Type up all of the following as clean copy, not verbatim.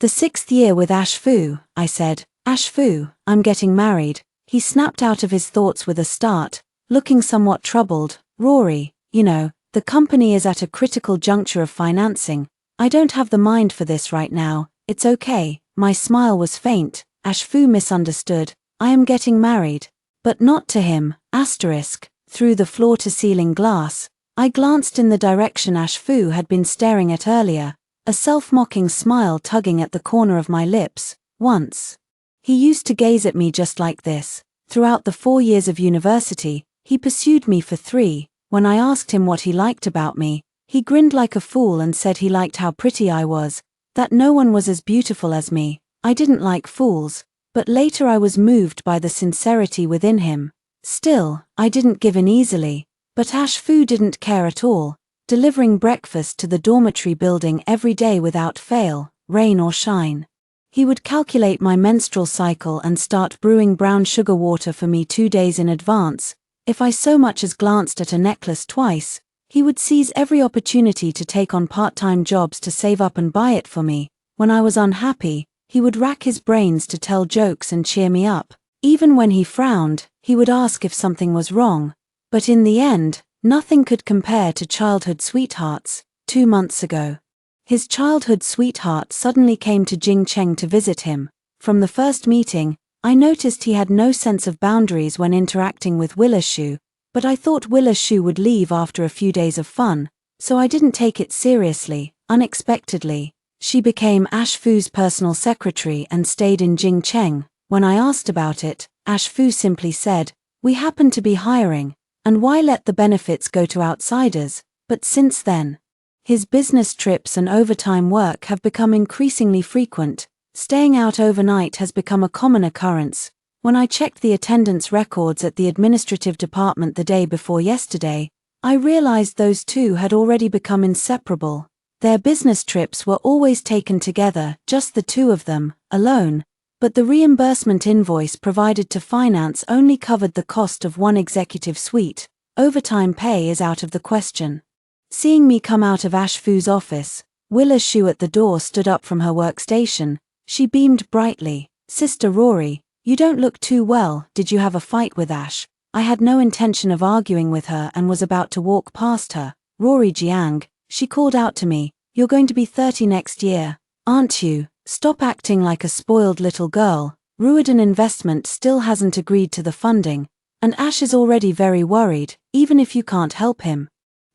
The 6th year with Ash Fu, I said. Ash Fu, I'm getting married. He snapped out of his thoughts with a start, looking somewhat troubled. Rory, you know, the company is at a critical juncture of financing. I don't have the mind for this right now. It's okay. My smile was faint. Ash Fu misunderstood. I am getting married. But not to him. Asterisk. Through the floor-to-ceiling glass, I glanced in the direction Ash Fu had been staring at earlier, a self-mocking smile tugging at the corner of my lips. Once. He used to gaze at me just like this. Throughout the 4 years of university, he pursued me for 3. When I asked him what he liked about me, he grinned like a fool and said he liked how pretty I was, that no one was as beautiful as me. I didn't like fools, but later I was moved by the sincerity within him. Still, I didn't give in easily. But Ash Fu didn't care at all, delivering breakfast to the dormitory building every day without fail, rain or shine. He would calculate my menstrual cycle and start brewing brown sugar water for me 2 days in advance. If I so much as glanced at a necklace twice, he would seize every opportunity to take on part-time jobs to save up and buy it for me. When I was unhappy, he would rack his brains to tell jokes and cheer me up. Even when he frowned, he would ask if something was wrong. But in the end, nothing could compare to childhood sweethearts. 2 months ago, his childhood sweetheart suddenly came to Jingcheng to visit him. From the first meeting, I noticed he had no sense of boundaries when interacting with Willishu, but I thought Willishu would leave after a few days of fun, so I didn't take it seriously. Unexpectedly, she became Ash Fu's personal secretary and stayed in Jingcheng. When I asked about it, Ash Fu simply said, "We happen to be hiring. And why let the benefits go to outsiders?" But since then, his business trips and overtime work have become increasingly frequent. Staying out overnight has become a common occurrence. When I checked the attendance records at the administrative department the day before yesterday, I realized those two had already become inseparable. Their business trips were always taken together, just the two of them, alone. But the reimbursement invoice provided to finance only covered the cost of one executive suite. Overtime pay is out of the question. Seeing me come out of Ash Fu's office, Willishu at the door stood up from her workstation. She beamed brightly. "Sister Rory, you don't look too well. Did you have a fight with Ash?" I had no intention of arguing with her and was about to walk past her. "Rory Jiang," she called out to me, "you're going to be 30 next year, aren't you? Stop acting like a spoiled little girl. Rewritten Investment still hasn't agreed to the funding, and Ash is already very worried, even if you can't help him.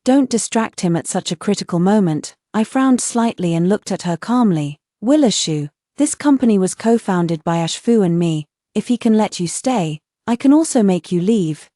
Don't distract him at such a critical moment." I frowned slightly and looked at her calmly. "Willishu, this company was co-founded by Ash Fu and me. If he can let you stay, I can also make you leave."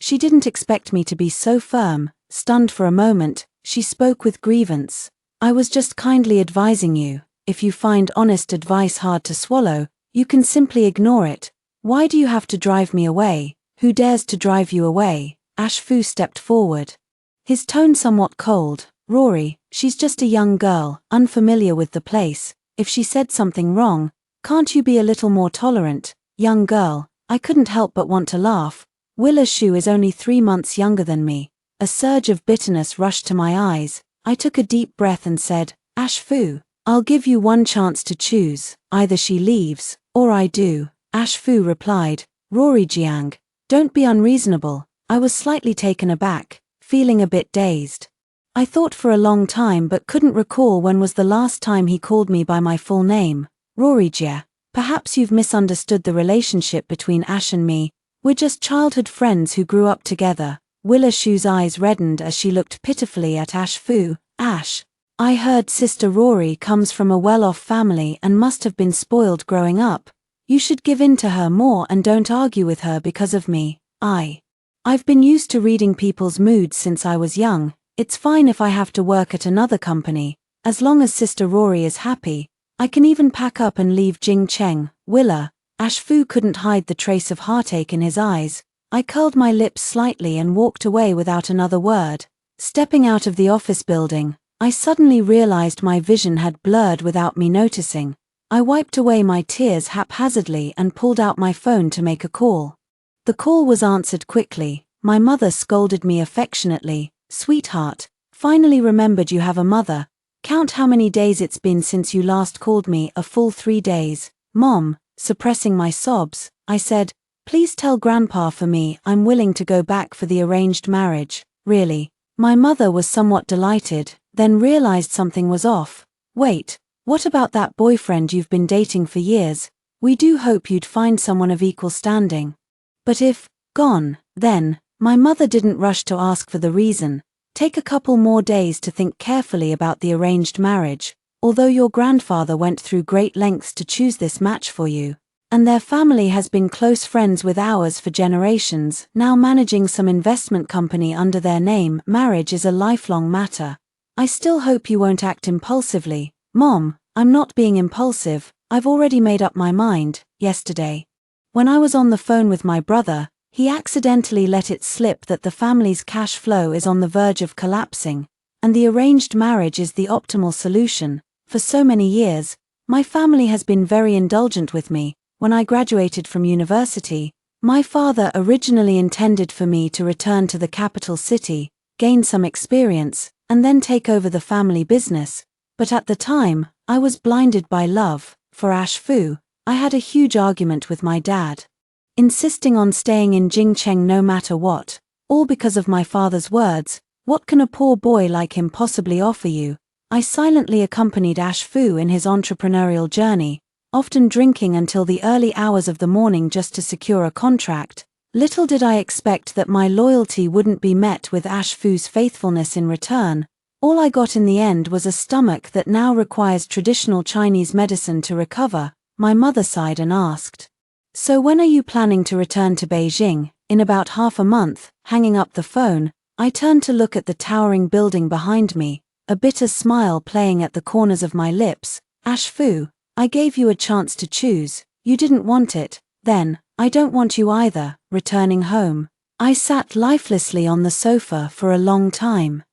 She didn't expect me to be so firm. Stunned for a moment, she spoke with grievance. "I was just kindly advising you. If you find honest advice hard to swallow, you can simply ignore it. Why do you have to drive me away? Who dares to drive you away?" Ash Fu stepped forward, his tone somewhat cold. "Rory, she's just a young girl, unfamiliar with the place. If she said something wrong, can't you be a little more tolerant?" "Young girl," I couldn't help but want to laugh. Willishu is only 3 months younger than me. A surge of bitterness rushed to my eyes. I took a deep breath and said, "Ash Fu, I'll give you one chance to choose. Either she leaves, or I do." Ash Fu replied, "Rory Jiang, don't be unreasonable." I was slightly taken aback, feeling a bit dazed. I thought for a long time but couldn't recall when was the last time he called me by my full name. "Rory Jia, perhaps you've misunderstood the relationship between Ash and me. We're just childhood friends who grew up together." Willishu's eyes reddened as she looked pitifully at Ash Fu. "Ash, I heard Sister Rory comes from a well-off family and must have been spoiled growing up. You should give in to her more and don't argue with her because of me." I've been used to reading people's moods since I was young. It's fine if I have to work at another company. As long as Sister Rory is happy, I can even pack up and leave Jingcheng. Willa. Ash Fu couldn't hide the trace of heartache in his eyes. I curled my lips slightly and walked away without another word. Stepping out of the office building, I suddenly realized my vision had blurred without me noticing. I wiped away my tears haphazardly and pulled out my phone to make a call. The call was answered quickly. My mother scolded me affectionately. "Sweetheart, finally remembered you have a mother. Count how many days it's been since you last called me. A full 3 days. Mom, suppressing my sobs, I said, please tell Grandpa for me I'm willing to go back for the arranged marriage. Really? My mother was somewhat delighted, then realized something was off. Wait, what about that boyfriend you've been dating for years? We do hope you'd find someone of equal standing. But if gone, then, my mother didn't rush to ask for the reason. Take a couple more days to think carefully about the arranged marriage, although your grandfather went through great lengths to choose this match for you. And their family has been close friends with ours for generations, now managing some investment company under their name. Marriage is a lifelong matter. I still hope you won't act impulsively. Mom, I'm not being impulsive, I've already made up my mind. Yesterday, when I was on the phone with my brother, he accidentally let it slip that the family's cash flow is on the verge of collapsing, and the arranged marriage is the optimal solution. For so many years, my family has been very indulgent with me. When I graduated from university, my father originally intended for me to return to the capital city, gain some experience, and then take over the family business. But at the time, I was blinded by love for Ash Fu. I had a huge argument with my dad, insisting on staying in Jingcheng no matter what, all because of my father's words. What can a poor boy like him possibly offer you? I silently accompanied Ash Fu in his entrepreneurial journey, often drinking until the early hours of the morning just to secure a contract. Little did I expect that my loyalty wouldn't be met with Ash Fu's faithfulness in return. All I got in the end was a stomach that now requires traditional Chinese medicine to recover. My mother sighed and asked, so when are you planning to return to Beijing? In about half a month. Hanging up the phone, I turned to look at the towering building behind me, a bitter smile playing at the corners of my lips. Ash Fu, I gave you a chance to choose. You didn't want it. Then, I don't want you either. Returning home, I sat lifelessly on the sofa for a long time.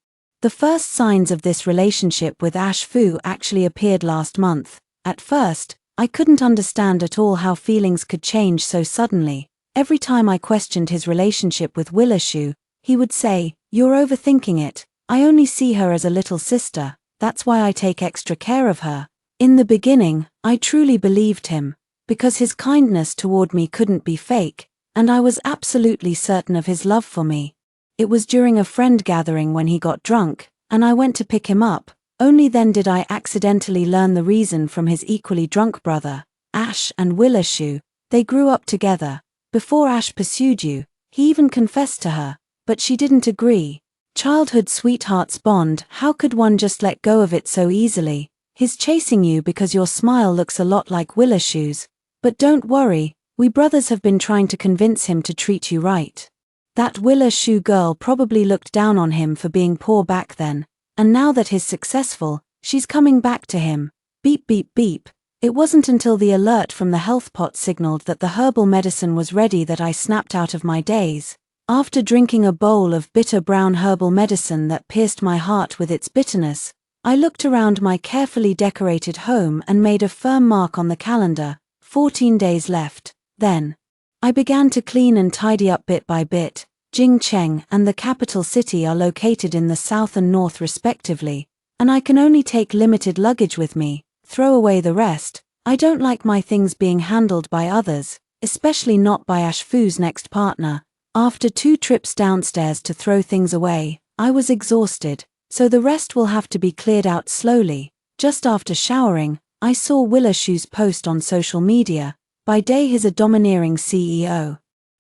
The first signs of this relationship with Ash Fu actually appeared last month. At first, I couldn't understand at all how feelings could change so suddenly. Every time I questioned his relationship with Willishu, he would say, you're overthinking it. I only see her as a little sister. That's why I take extra care of her. In the beginning, I truly believed him, because his kindness toward me couldn't be fake, and I was absolutely certain of his love for me. It was during a friend gathering when he got drunk, and I went to pick him up. Only then did I accidentally learn the reason from his equally drunk brother. Ash and Willishu, they grew up together. Before Ash pursued you, he even confessed to her, but she didn't agree. Childhood sweethearts bond, how could one just let go of it so easily? He's chasing you because your smile looks a lot like Willishu's. But don't worry, we brothers have been trying to convince him to treat you right. That Willishu girl probably looked down on him for being poor back then, and now that he's successful, she's coming back to him. Beep beep beep. It wasn't until the alert from the health pot signaled that the herbal medicine was ready that I snapped out of my daze. After drinking a bowl of bitter brown herbal medicine that pierced my heart with its bitterness, I looked around my carefully decorated home and made a firm mark on the calendar. 14 days left. Then, I began to clean and tidy up bit by bit. Jingcheng and the capital city are located in the south and north respectively, and I can only take limited luggage with me. Throw away the rest. I don't like my things being handled by others, especially not by Ash Fu's next partner. After 2 trips downstairs to throw things away, I was exhausted, so the rest will have to be cleared out slowly. Just after showering, I saw Willishu's post on social media. By day he's a domineering CEO.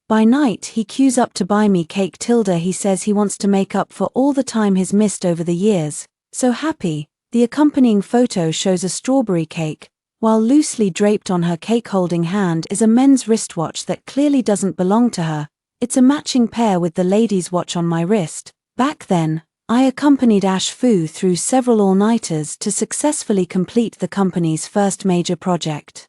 By night he queues up to buy me cake. He says he wants to make up for all the time he's missed over the years. So happy. The accompanying photo shows a strawberry cake, while loosely draped on her cake-holding hand is a men's wristwatch that clearly doesn't belong to her. It's a matching pair with the lady's watch on my wrist. Back then, I accompanied Ash Fu through several all-nighters to successfully complete the company's first major project.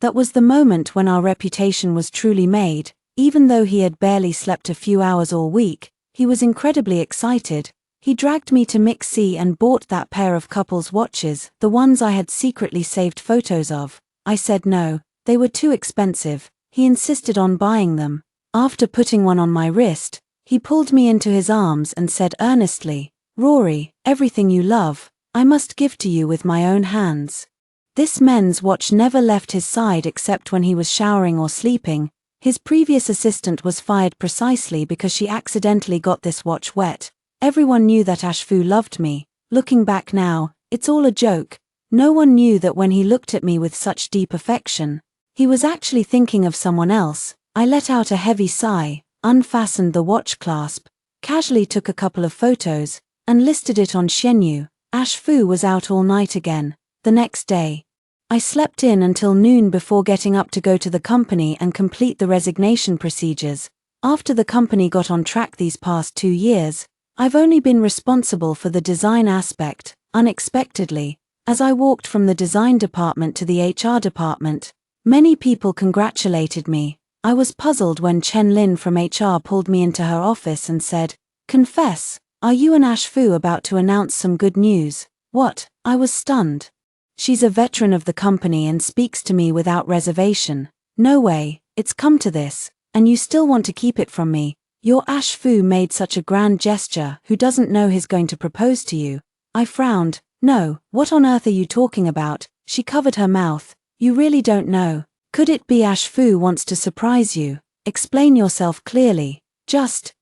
That was the moment when our reputation was truly made. Even though he had barely slept a few hours all week, he was incredibly excited. He dragged me to Mixi and bought that pair of couples' watches, the ones I had secretly saved photos of. I said no, they were too expensive. He insisted on buying them. After putting one on my wrist, he pulled me into his arms and said earnestly, "Rory, everything you love, I must give to you with my own hands. This men's watch never left his side except when he was showering or sleeping. His previous assistant was fired precisely because she accidentally got this watch wet. Everyone knew that Ashfu loved me. Looking back now, it's all a joke. No one knew that when he looked at me with such deep affection, he was actually thinking of someone else. I let out a heavy sigh, unfastened the watch clasp, casually took a couple of photos, and listed it on Shenyu. Ashfu was out all night again. The next day, I slept in until noon before getting up to go to the company and complete the resignation procedures. After the company got on track these past 2 years, I've only been responsible for the design aspect. Unexpectedly, as I walked from the design department to the HR department, many people congratulated me. I was puzzled when Chen Lin from HR pulled me into her office and said, "Confess, are you and Ashfu about to announce some good news?" What? I was stunned. She's a veteran of the company and speaks to me without reservation. No way, it's come to this, and you still want to keep it from me. Your Ashfu made such a grand gesture. Who doesn't know he's going to propose to you? I frowned. No, what on earth are you talking about? She covered her mouth. You really don't know. Could it be Ashfu wants to surprise you? Explain yourself clearly.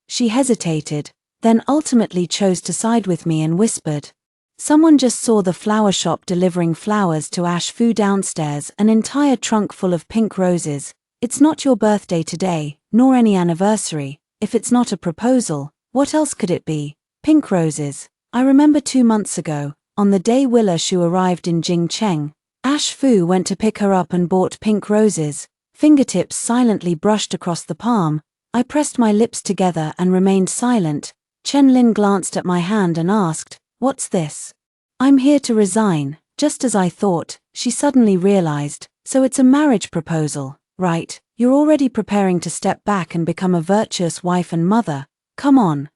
She hesitated, then ultimately chose to side with me and whispered. Someone just saw the flower shop delivering flowers to Ashfu downstairs, an entire trunk full of pink roses. It's not your birthday today, nor any anniversary. If it's not a proposal, what else could it be? Pink roses. I remember 2 months ago, on the day Willa Shu arrived in Jingcheng, Ashfu went to pick her up and bought pink roses. Fingertips silently brushed across the palm. I pressed my lips together and remained silent. Chen Lin glanced at my hand and asked, "What's this?" "I'm here to resign." Just as I thought, she suddenly realized, so it's a marriage proposal, right? You're already preparing to step back and become a virtuous wife and mother. Come on,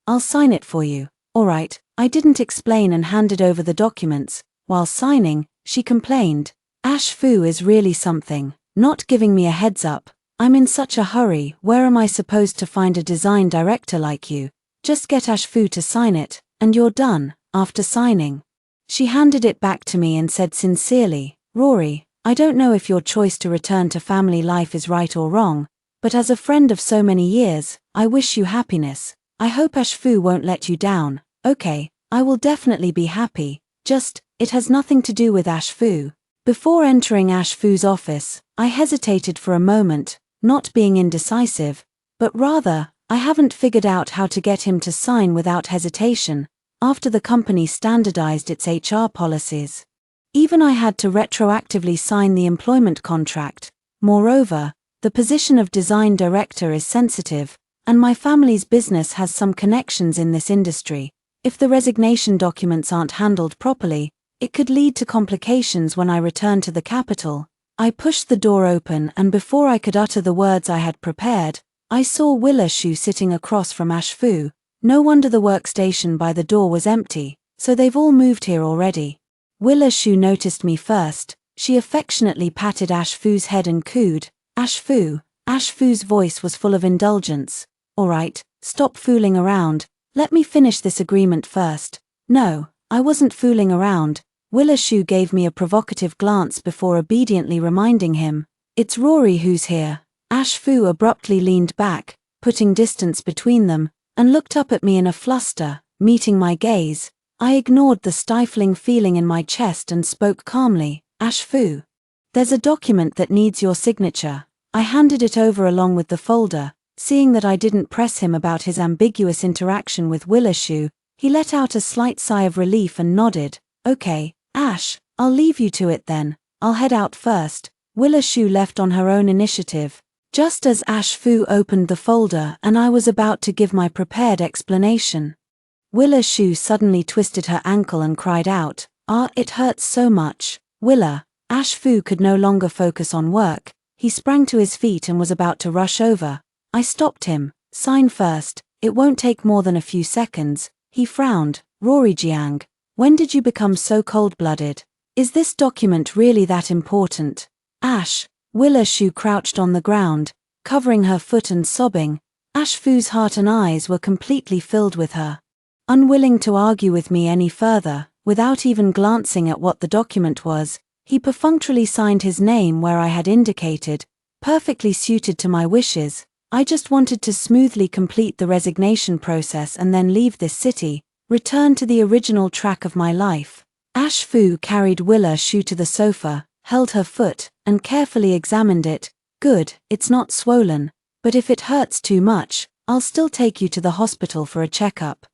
I'll sign it for you. Alright, I didn't explain and handed over the documents. While signing, she complained, "Ashfu is really something, not giving me a heads up. I'm in such a hurry. Where am I supposed to find a design director like you? Just get Ashfu to sign it, and you're done." After signing, she handed it back to me and said sincerely, "Rory, I don't know if your choice to return to family life is right or wrong, but as a friend of so many years, I wish you happiness. I hope Ashfu won't let you down." Okay, I will definitely be happy. It has nothing to do with Ashfu. Before entering Ashfu's office, I hesitated for a moment, not being indecisive, but rather, I haven't figured out how to get him to sign without hesitation, after the company standardized its HR policies. Even I had to retroactively sign the employment contract. Moreover, the position of design director is sensitive, and my family's business has some connections in this industry. If the resignation documents aren't handled properly, it could lead to complications when I return to the capital. I pushed the door open, and before I could utter the words I had prepared, I saw Willa Shu sitting across from Ashfu. No wonder the workstation by the door was empty, so they've all moved here already. Willa Shu noticed me first. She affectionately patted Ashfu's head and cooed, "Ashfu." Ashfu's voice was full of indulgence. "Alright, stop fooling around. Let me finish this agreement first." No, I wasn't fooling around. Willa Shu gave me a provocative glance before obediently reminding him, "It's Rory who's here." Ashfu abruptly leaned back, putting distance between them, and looked up at me in a fluster. Meeting my gaze, I ignored the stifling feeling in my chest and spoke calmly, "Ashfu, there's a document that needs your signature." I handed it over along with the folder. Seeing that I didn't press him about his ambiguous interaction with Willa Shu, he let out a slight sigh of relief and nodded. "Okay, Ash, I'll leave you to it then. I'll head out first." Willa Shu left on her own initiative. Just as Ashfu opened the folder and I was about to give my prepared explanation, Willa Shu suddenly twisted her ankle and cried out, "Ah, it hurts so much." "Willa." Ashfu could no longer focus on work. He sprang to his feet and was about to rush over. I stopped him. "Sign first, it won't take more than a few seconds." He frowned. "Rory Jiang, when did you become so cold-blooded? Is this document really that important?" "Ash." Willa Shu crouched on the ground, covering her foot and sobbing. Ashfu's heart and eyes were completely filled with her. Unwilling to argue with me any further, Without even glancing at what the document was, he perfunctorily signed his name where I had indicated, perfectly suited to my wishes. I just wanted to smoothly complete the resignation process and then leave this city, return to the original track of my life. Ash Fu carried Willa Shu to the sofa, held her foot, and carefully examined it. Good, it's not swollen, but if it hurts too much, I'll still take you to the hospital for a checkup.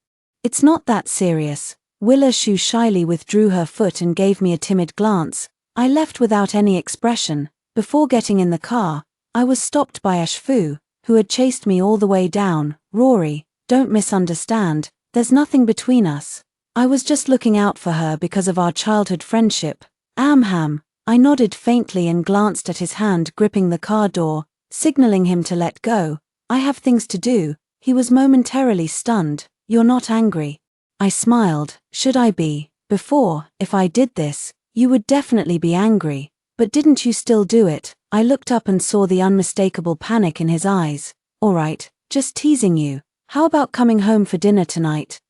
It's not that serious. Willa Shu shyly withdrew her foot and gave me a timid glance. I left without any expression. Before getting in the car, I was stopped by Ash Fu, who had chased me all the way down. Rory, don't misunderstand, there's nothing between us. I was just looking out for her because of our childhood friendship. Amham. I nodded faintly and glanced at his hand gripping the car door, signaling him to let go. I have things to do. He was momentarily stunned. You're not angry. I smiled. Should I be? Before, if I did this, you would definitely be angry. But didn't you still do it? I looked up and saw the unmistakable panic in his eyes. Alright, just teasing you. How about coming home for dinner tonight?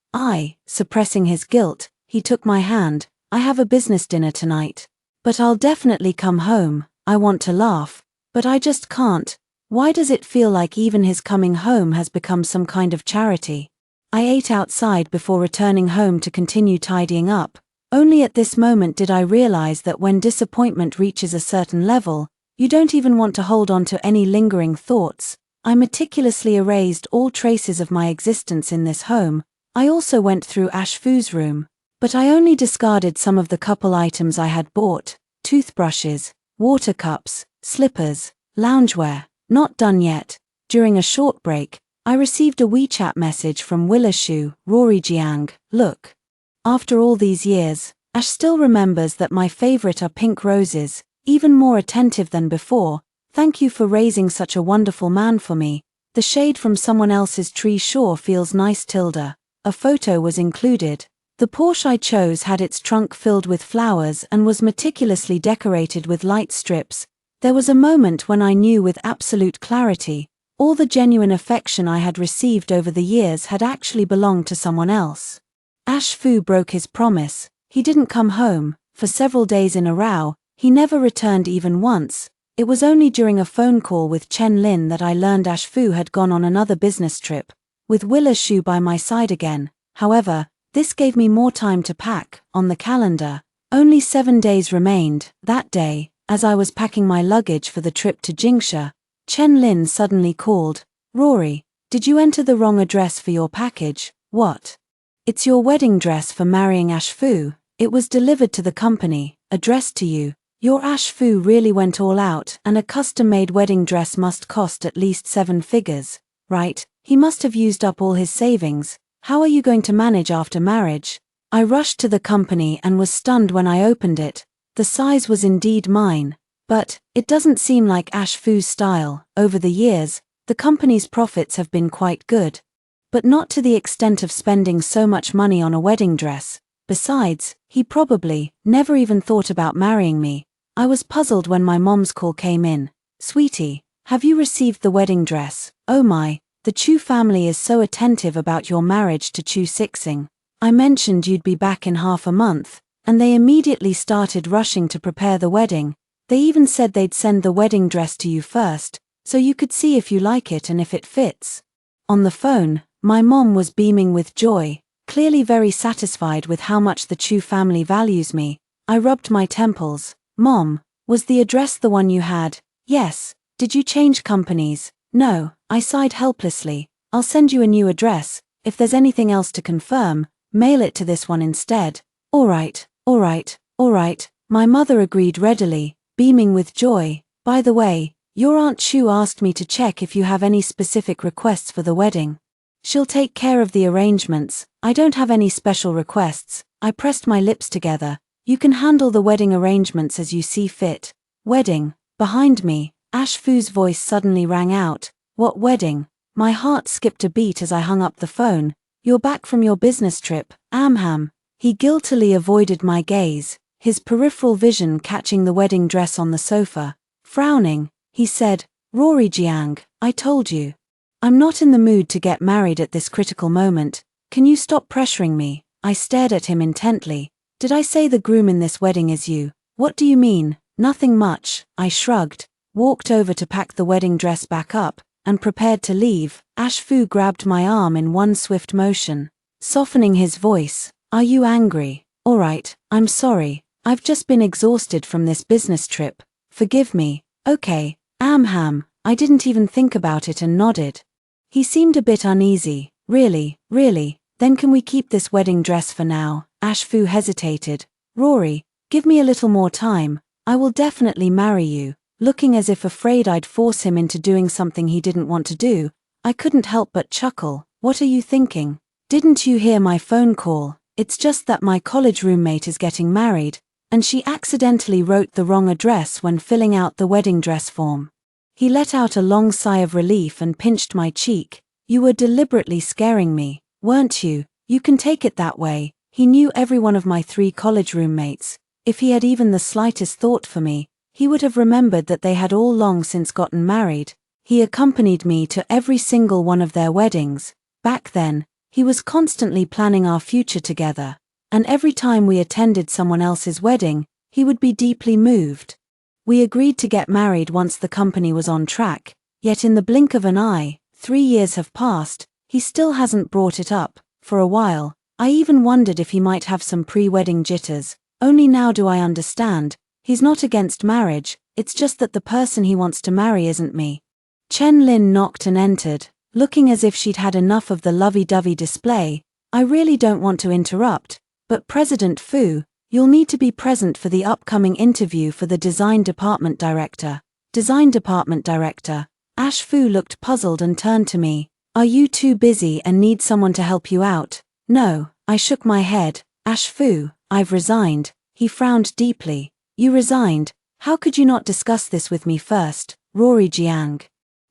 Suppressing his guilt, he took my hand. I have a business dinner tonight. But I'll definitely come home. I want to laugh, but I just can't. Why does it feel like even his coming home has become some kind of charity? I ate outside before returning home to continue tidying up. Only at this moment did I realize that when disappointment reaches a certain level, you don't even want to hold on to any lingering thoughts. I meticulously erased all traces of my existence in this home. I also went through Ash Fu's room, but I only discarded some of the couple items I had bought: toothbrushes, water cups, slippers, loungewear. Not done yet. During a short break, I received a WeChat message from Willa Shu. Rory Jiang, look. After all these years, Ash still remembers that my favorite are pink roses, even more attentive than before. Thank you for raising such a wonderful man for me. The shade from someone else's tree sure feels nice. Tilda. A photo was included. The Porsche I chose had its trunk filled with flowers and was meticulously decorated with light strips. There was a moment when I knew with absolute clarity, all the genuine affection I had received over the years had actually belonged to someone else. Ash Fu broke his promise. He didn't come home. For several days in a row, he never returned even once. It was only during a phone call with Chen Lin that I learned Ash Fu had gone on another business trip, with Willa Shu by my side again. However, this gave me more time to pack. On the calendar, only 7 days remained. That day, as I was packing my luggage for the trip to Jingsha, Chen Lin suddenly called. Rory, did you enter the wrong address for your package? What? It's your wedding dress for marrying Ash Fu. It was delivered to the company, addressed to you. Your Ash Fu really went all out, and a custom-made wedding dress must cost at least 7 figures, right? He must have used up all his savings. How are you going to manage after marriage? I rushed to the company and was stunned when I opened it. The size was indeed mine, but it doesn't seem like Ash Fu's style. Over the years, the company's profits have been quite good, but not to the extent of spending so much money on a wedding dress. Besides, he probably never even thought about marrying me. I was puzzled when my mom's call came in. Sweetie, have you received the wedding dress? Oh my, the Chu family is so attentive about your marriage to Chu Sixing. I mentioned you'd be back in half a month, and they immediately started rushing to prepare the wedding. They even said they'd send the wedding dress to you first, so you could see if you like it and if it fits. On the phone, my mom was beaming with joy, clearly very satisfied with how much the Chu family values me. I rubbed my temples. Mom, was the address the one you had? Yes. Did you change companies? No. I sighed helplessly. I'll send you a new address. If there's anything else to confirm, mail it to this one instead. Alright. My mother agreed readily, beaming with joy. By the way, your Aunt Chu asked me to check if you have any specific requests for the wedding. She'll take care of the arrangements. I don't have any special requests. I pressed my lips together. You can handle the wedding arrangements as you see fit. Wedding. Behind me, Ash Fu's voice suddenly rang out. What wedding? My heart skipped a beat as I hung up the phone. You're back from your business trip, Amham. He guiltily avoided my gaze, his peripheral vision catching the wedding dress on the sofa. Frowning, he said, Rory Jiang, I told you. I'm not in the mood to get married at this critical moment. Can you stop pressuring me? I stared at him intently. Did I say the groom in this wedding is you? What do you mean? Nothing much, I shrugged, walked over to pack the wedding dress back up, and prepared to leave. Ashfu grabbed my arm in one swift motion, softening his voice. Are you angry? All right, I'm sorry. I've just been exhausted from this business trip. Forgive me. Okay, Amham. I didn't even think about it and nodded. He seemed a bit uneasy. Really? Then can we keep this wedding dress for now? Ashfu hesitated. Rory, give me a little more time. I will definitely marry you. Looking as if afraid I'd force him into doing something he didn't want to do, I couldn't help but chuckle. What are you thinking? Didn't you hear my phone call? It's just that my college roommate is getting married, and she accidentally wrote the wrong address when filling out the wedding dress form. He let out a long sigh of relief and pinched my cheek. You were deliberately scaring me, weren't you? You can take it that way. He knew every one of my 3 college roommates. If he had even the slightest thought for me, he would have remembered that they had all long since gotten married. He accompanied me to every single one of their weddings. Back then, he was constantly planning our future together, and every time we attended someone else's wedding, he would be deeply moved. We agreed to get married once the company was on track, yet in the blink of an eye, 3 years have passed, he still hasn't brought it up. For a while, I even wondered if he might have some pre-wedding jitters. Only now do I understand. He's not against marriage, it's just that the person he wants to marry isn't me. Chen Lin knocked and entered, looking as if she'd had enough of the lovey-dovey display. I really don't want to interrupt, but President Fu, you'll need to be present for the upcoming interview for the Design Department Director. Design Department Director. Ash Fu looked puzzled and turned to me. Are you too busy and need someone to help you out? No, I shook my head. Ash Fu, I've resigned. He frowned deeply. You resigned? How could you not discuss this with me first? Rory Jiang.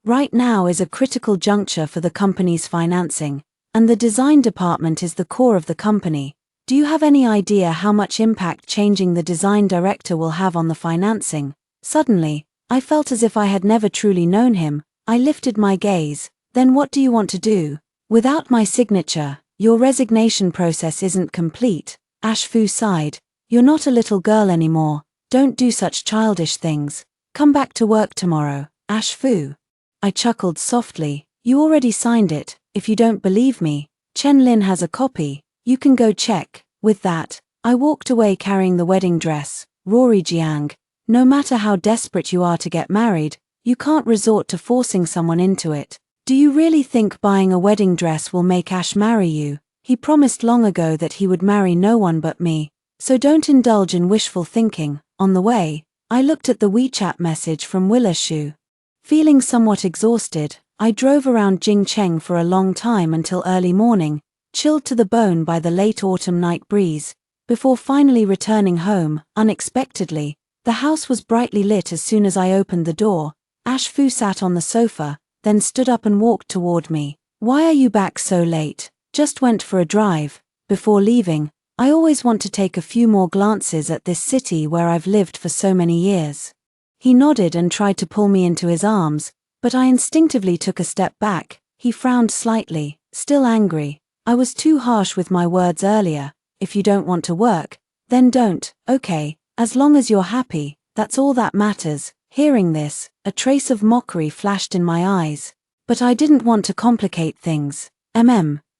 Right now is a critical juncture for the company's financing, and the design department is the core of the company. Do you have any idea how much impact changing the design director will have on the financing? Suddenly, I felt as if I had never truly known him. I lifted my gaze. Then what do you want to do? Without my signature, your resignation process isn't complete. Ash Fu sighed. You're not a little girl anymore. Don't do such childish things. Come back to work tomorrow, Ash Fu. I chuckled softly. You already signed it. If you don't believe me, Chen Lin has a copy. You can go check. With that, I walked away carrying the wedding dress. Rory Jiang, no matter how desperate you are to get married, you can't resort to forcing someone into it. Do you really think buying a wedding dress will make Ash marry you? He promised long ago that he would marry no one but me, so don't indulge in wishful thinking. On the way, I looked at the WeChat message from Willishu. Feeling somewhat exhausted, I drove around Jingcheng for a long time until early morning, chilled to the bone by the late autumn night breeze. Before finally returning home, unexpectedly, the house was brightly lit as soon as I opened the door. Ash Fu sat on the sofa, then stood up and walked toward me. Why are you back so late? Just went for a drive. Before leaving, I always want to take a few more glances at this city where I've lived for so many years. He nodded and tried to pull me into his arms, but I instinctively took a step back. He frowned slightly, still angry. I was too harsh with my words earlier. If you don't want to work, then don't. Okay, as long as you're happy, that's all that matters. Hearing this, a trace of mockery flashed in my eyes. But I didn't want to complicate things.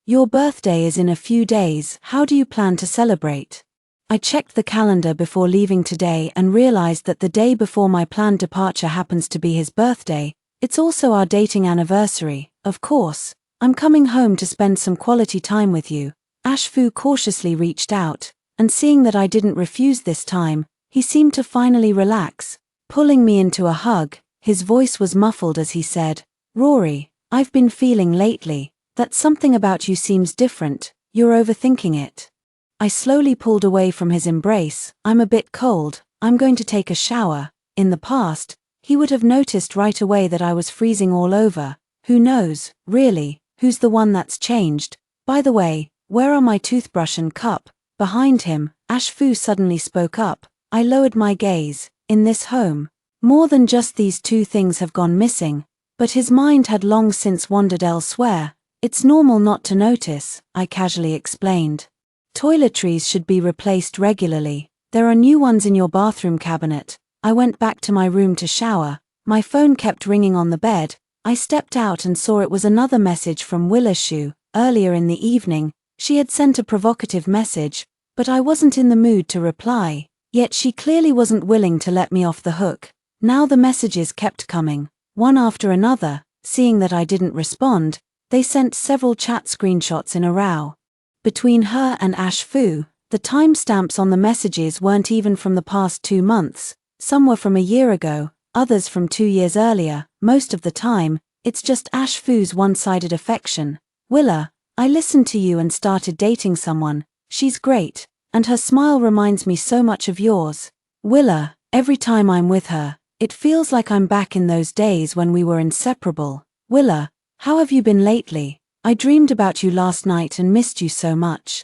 Your birthday is in a few days. How do you plan to celebrate? I checked the calendar before leaving today and realized that the day before my planned departure happens to be his birthday. It's also our dating anniversary. Of course, I'm coming home to spend some quality time with you. Ash Fu cautiously reached out, and seeing that I didn't refuse this time, he seemed to finally relax. Pulling me into a hug, his voice was muffled as he said, Rory, I've been feeling lately that something about you seems different. You're overthinking it. I slowly pulled away from his embrace. I'm a bit cold. I'm going to take a shower. In the past, he would have noticed right away that I was freezing all over. Who knows, really, who's the one that's changed? By the way, where are my toothbrush and cup? Behind him, Ash Fu suddenly spoke up. I lowered my gaze. In this home, more than just these 2 things have gone missing, but his mind had long since wandered elsewhere. It's normal not to notice, I casually explained. Toiletries should be replaced regularly. There are new ones in your bathroom cabinet. I went back to my room to shower. My phone kept ringing on the bed. I stepped out and saw it was another message from Willishu. Earlier in the evening, she had sent a provocative message, but I wasn't in the mood to reply. Yet she clearly wasn't willing to let me off the hook. Now the messages kept coming, one after another. Seeing that I didn't respond, they sent several chat screenshots in a row. Between her and Ash Fu, the timestamps on the messages weren't even from the past 2 months. Some were from a year ago, others from 2 years earlier. Most of the time, it's just Ash Fu's one-sided affection. Willa, I listened to you and started dating someone. She's great, and her smile reminds me so much of yours. Willa, every time I'm with her, it feels like I'm back in those days when we were inseparable. Willa, how have you been lately? I dreamed about you last night and missed you so much.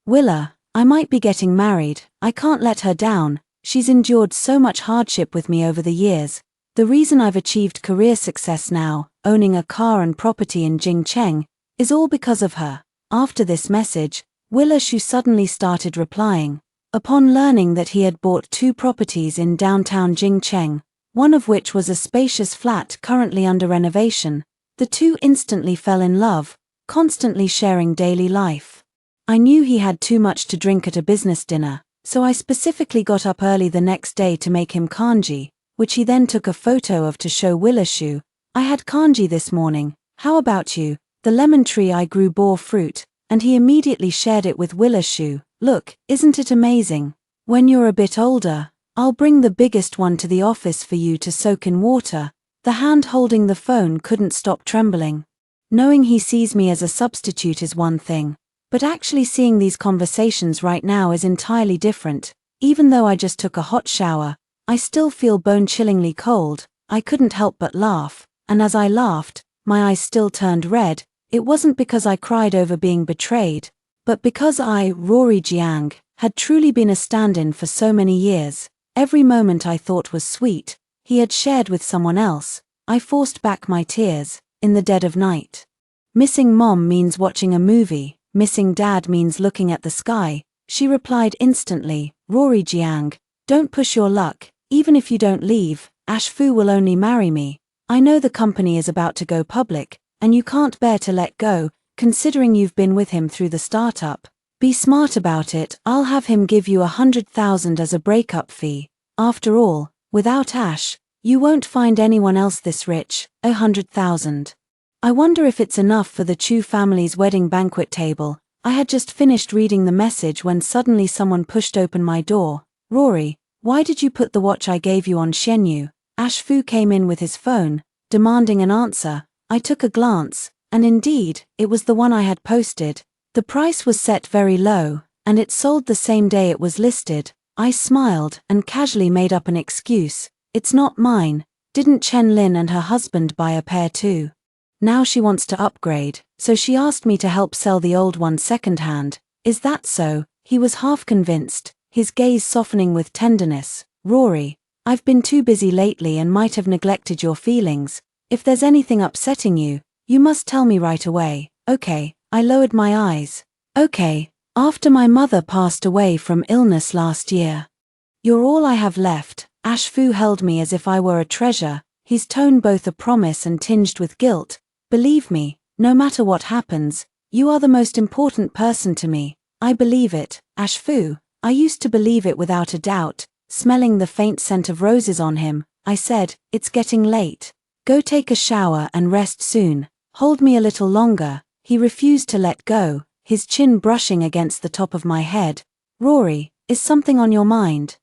Willa, I might be getting married. I can't let her down. She's endured so much hardship with me over the years. The reason I've achieved career success now, owning a car and property in Jingcheng, is all because of her. After this message, Willishu suddenly started replying. Upon learning that he had bought 2 properties in downtown Jingcheng, one of which was a spacious flat currently under renovation, the two instantly fell in love, constantly sharing daily life. I knew he had too much to drink at a business dinner, so I specifically got up early the next day to make him kanji, which he then took a photo of to show Willishu. I had kanji this morning. How about you? The lemon tree I grew bore fruit, and he immediately shared it with Willishu. Look, isn't it amazing? When you're a bit older, I'll bring the biggest one to the office for you to soak in water. The hand holding the phone couldn't stop trembling. Knowing he sees me as a substitute is one thing, but actually seeing these conversations right now is entirely different. Even though I just took a hot shower, I still feel bone-chillingly cold. I couldn't help but laugh, and as I laughed, my eyes still turned red. It wasn't because I cried over being betrayed, but because I, Rory Jiang, had truly been a stand-in for so many years. Every moment I thought was sweet, he had shared with someone else. I forced back my tears. In the dead of night. Missing mom means watching a movie, missing dad means looking at the sky. She replied instantly, Rory Jiang, don't push your luck. Even if you don't leave, Ash Fu will only marry me. I know the company is about to go public, and you can't bear to let go, considering you've been with him through the startup. Be smart about it. I'll have him give you 100,000 as a breakup fee. After all, without Ash, you won't find anyone else this rich. 100,000. I wonder if it's enough for the Chu family's wedding banquet table. I had just finished reading the message when suddenly someone pushed open my door. Rory, why did you put the watch I gave you on Shenyu? Ash Fu came in with his phone, demanding an answer. I took a glance, and indeed, it was the one I had posted. The price was set very low, and it sold the same day it was listed. I smiled and casually made up an excuse. It's not mine. Didn't Chen Lin and her husband buy a pair too? Now she wants to upgrade, so she asked me to help sell the old one secondhand. Is that so? He was half convinced, his gaze softening with tenderness. Rory, I've been too busy lately and might have neglected your feelings. If there's anything upsetting you, you must tell me right away. Okay, I lowered my eyes. Okay, after my mother passed away from illness last year. You're all I have left. Ash Fu held me as if I were a treasure, his tone both a promise and tinged with guilt. Believe me, no matter what happens, you are the most important person to me. I believe it, Ash Fu. I used to believe it without a doubt. Smelling the faint scent of roses on him, I said, it's getting late. Go take a shower and rest soon. Hold me a little longer. He refused to let go, his chin brushing against the top of my head. Rory, is something on your mind?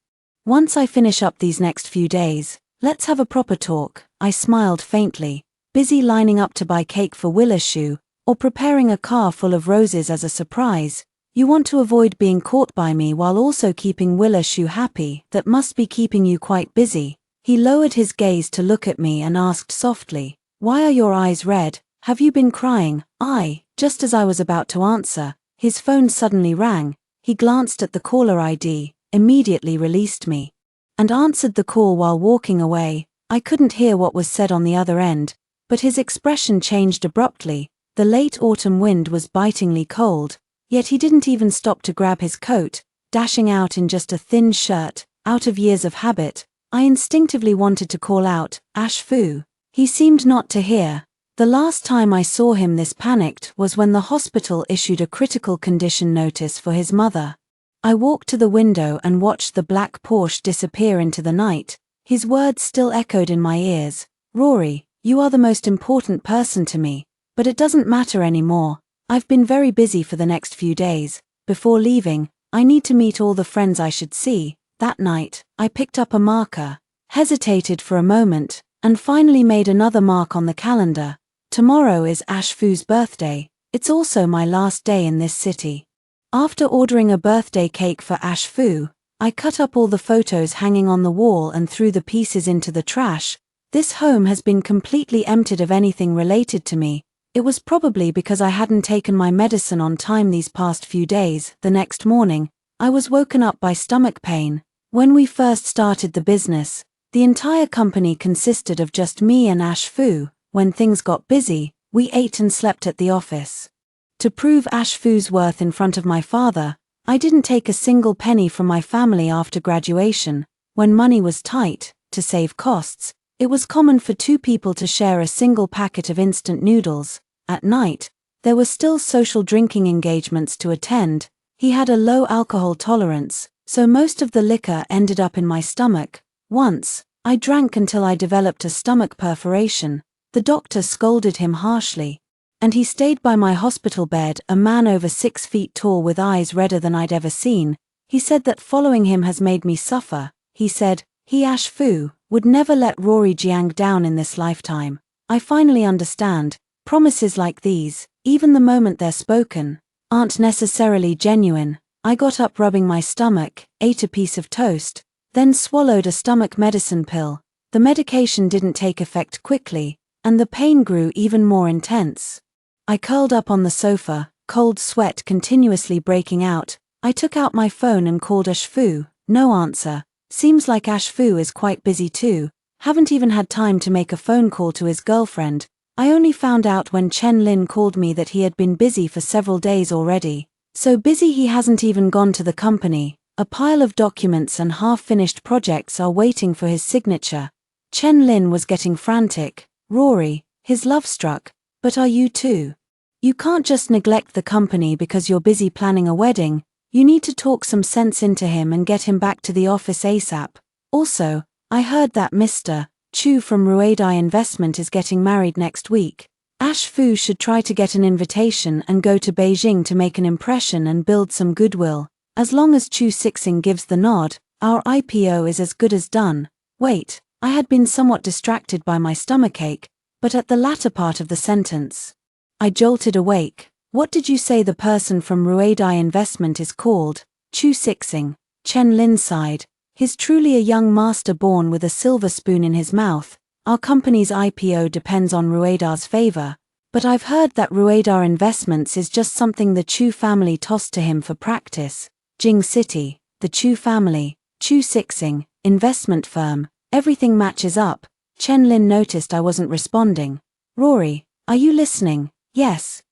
Once I finish up these next few days, let's have a proper talk. I smiled faintly, busy lining up to buy cake for Willishu, or preparing a car full of roses as a surprise. You want to avoid being caught by me while also keeping Willishu happy. That must be keeping you quite busy. He lowered his gaze to look at me and asked softly, why are your eyes red? Have you been crying? Just as I was about to answer, his phone suddenly rang. He glanced at the caller ID, immediately released me, and answered the call while walking away. I couldn't hear what was said on the other end, but his expression changed abruptly. The late autumn wind was bitingly cold, Yet he didn't even stop to grab his coat, dashing out in just a thin shirt. Out of years of habit, I instinctively wanted to call out, "Ash Fu." He seemed not to hear. The last time I saw him this panicked was when the hospital issued a critical condition notice for his mother. I walked to the window and watched the black Porsche disappear into the night. His words still echoed in my ears. "Rory, you are the most important person to me, but it doesn't matter anymore. I've been very busy for the next few days. Before leaving, I need to meet all the friends I should see." That night, I picked up a marker, hesitated for a moment, and finally made another mark on the calendar. Tomorrow is Ash Fu's birthday. It's also my last day in this city. After ordering a birthday cake for Ash Fu, I cut up all the photos hanging on the wall and threw the pieces into the trash. This home has been completely emptied of anything related to me. It was probably because I hadn't taken my medicine on time these past few days. The next morning, I was woken up by stomach pain. When we first started the business, the entire company consisted of just me and Ash Fu. When things got busy, we ate and slept at the office. To prove Ash Fu's worth in front of my father, I didn't take a single penny from my family after graduation. When money was tight, to save costs, it was common for two people to share a single packet of instant noodles. At night, there were still social drinking engagements to attend. He had a low alcohol tolerance, so most of the liquor ended up in my stomach. Once, I drank until I developed a stomach perforation. The doctor scolded him harshly, and he stayed by my hospital bed, a man over 6 feet tall with eyes redder than I'd ever seen. He said that following him has made me suffer. He said, he Ash Fu would never let Rory Jiang down in this lifetime. I finally understand. Promises like these, even the moment they're spoken, aren't necessarily genuine. I got up rubbing my stomach, ate a piece of toast, then swallowed a stomach medicine pill. The medication didn't take effect quickly, and the pain grew even more intense. I curled up on the sofa, cold sweat continuously breaking out. I took out my phone and called Ash Fu. No answer. Seems like Ash Fu is quite busy too. Haven't even had time to make a phone call to his girlfriend. I only found out when Chen Lin called me that he had been busy for several days already. So busy he hasn't even gone to the company. A pile of documents and half-finished projects are waiting for his signature. Chen Lin was getting frantic. Rory, his love struck. But are you too? You can't just neglect the company because you're busy planning a wedding. You need to talk some sense into him and get him back to the office ASAP. Also, I heard that Mr. Chu from Ruidai Investment is getting married next week. Ash Fu should try to get an invitation and go to Beijing to make an impression and build some goodwill. As long as Chu Sixing gives the nod, our IPO is as good as done. Wait, I had been somewhat distracted by my stomachache, but at the latter part of the sentence, I jolted awake. What did you say the person from Ruidai Investment is called? Chu Sixing. Chen Lin sighed. He's truly a young master born with a silver spoon in his mouth. Our company's IPO depends on Ruidai's favor, but I've heard that Ruidai Investments is just something the Chu family tossed to him for practice. Jing City, the Chu family, Chu Sixing, investment firm, everything matches up. Chen Lin noticed I wasn't responding. Rory, are you listening? Yes,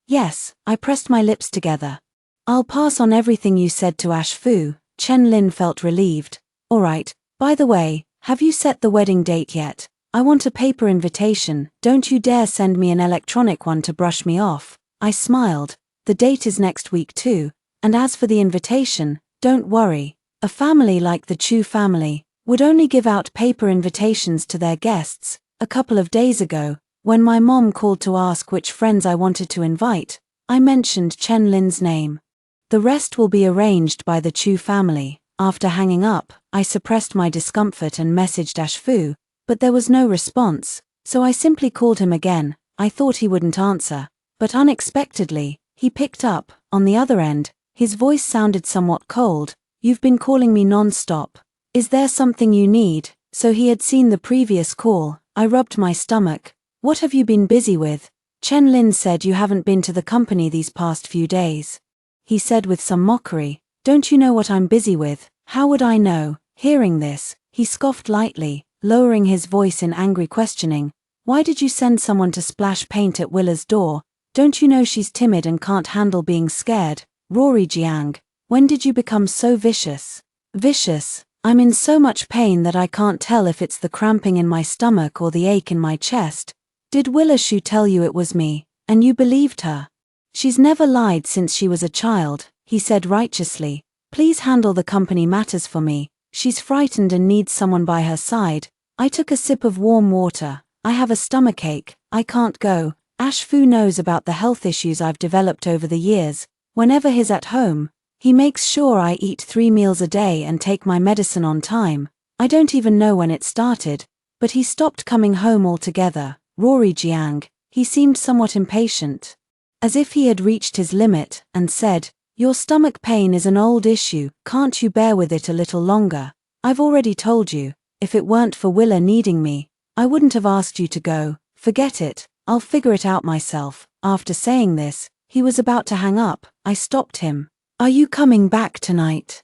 I pressed my lips together. I'll pass on everything you said to Ash Fu. Chen Lin felt relieved. Alright, by the way, have you set the wedding date yet? I want a paper invitation. Don't you dare send me an electronic one to brush me off. I smiled. The date is next week too, and as for the invitation, don't worry. A family like the Chu family would only give out paper invitations to their guests. A couple of days ago, when my mom called to ask which friends I wanted to invite, I mentioned Chen Lin's name. The rest will be arranged by the Chu family. After hanging up, I suppressed my discomfort and messaged Ash Fu, but there was no response, so I simply called him again. I thought he wouldn't answer, but unexpectedly, he picked up. On the other end, his voice sounded somewhat cold. You've been calling me non-stop. Is there something you need? So he had seen the previous call. I rubbed my stomach. What have you been busy with? Chen Lin said you haven't been to the company these past few days. He said with some mockery. Don't you know what I'm busy with? How would I know? Hearing this, he scoffed lightly, lowering his voice in angry questioning. Why did you send someone to splash paint at Willa's door? Don't you know she's timid and can't handle being scared? Rory Jiang, when did you become so vicious? Vicious? I'm in so much pain that I can't tell if it's the cramping in my stomach or the ache in my chest. Did Willishu tell you it was me, and you believed her? She's never lied since she was a child, he said righteously. Please handle the company matters for me. She's frightened and needs someone by her side. I took a sip of warm water. I have a stomachache. I can't go. Ash Fu knows about the health issues I've developed over the years. Whenever he's at home, he makes sure I eat 3 meals a day and take my medicine on time. I don't even know when it started, but he stopped coming home altogether. Rory Jiang, he seemed somewhat impatient, as if he had reached his limit, and said, "Your stomach pain is an old issue, can't you bear with it a little longer? I've already told you, if it weren't for Willa needing me, I wouldn't have asked you to go. Forget it, I'll figure it out myself." After saying this, he was about to hang up. I stopped him. "Are you coming back tonight?"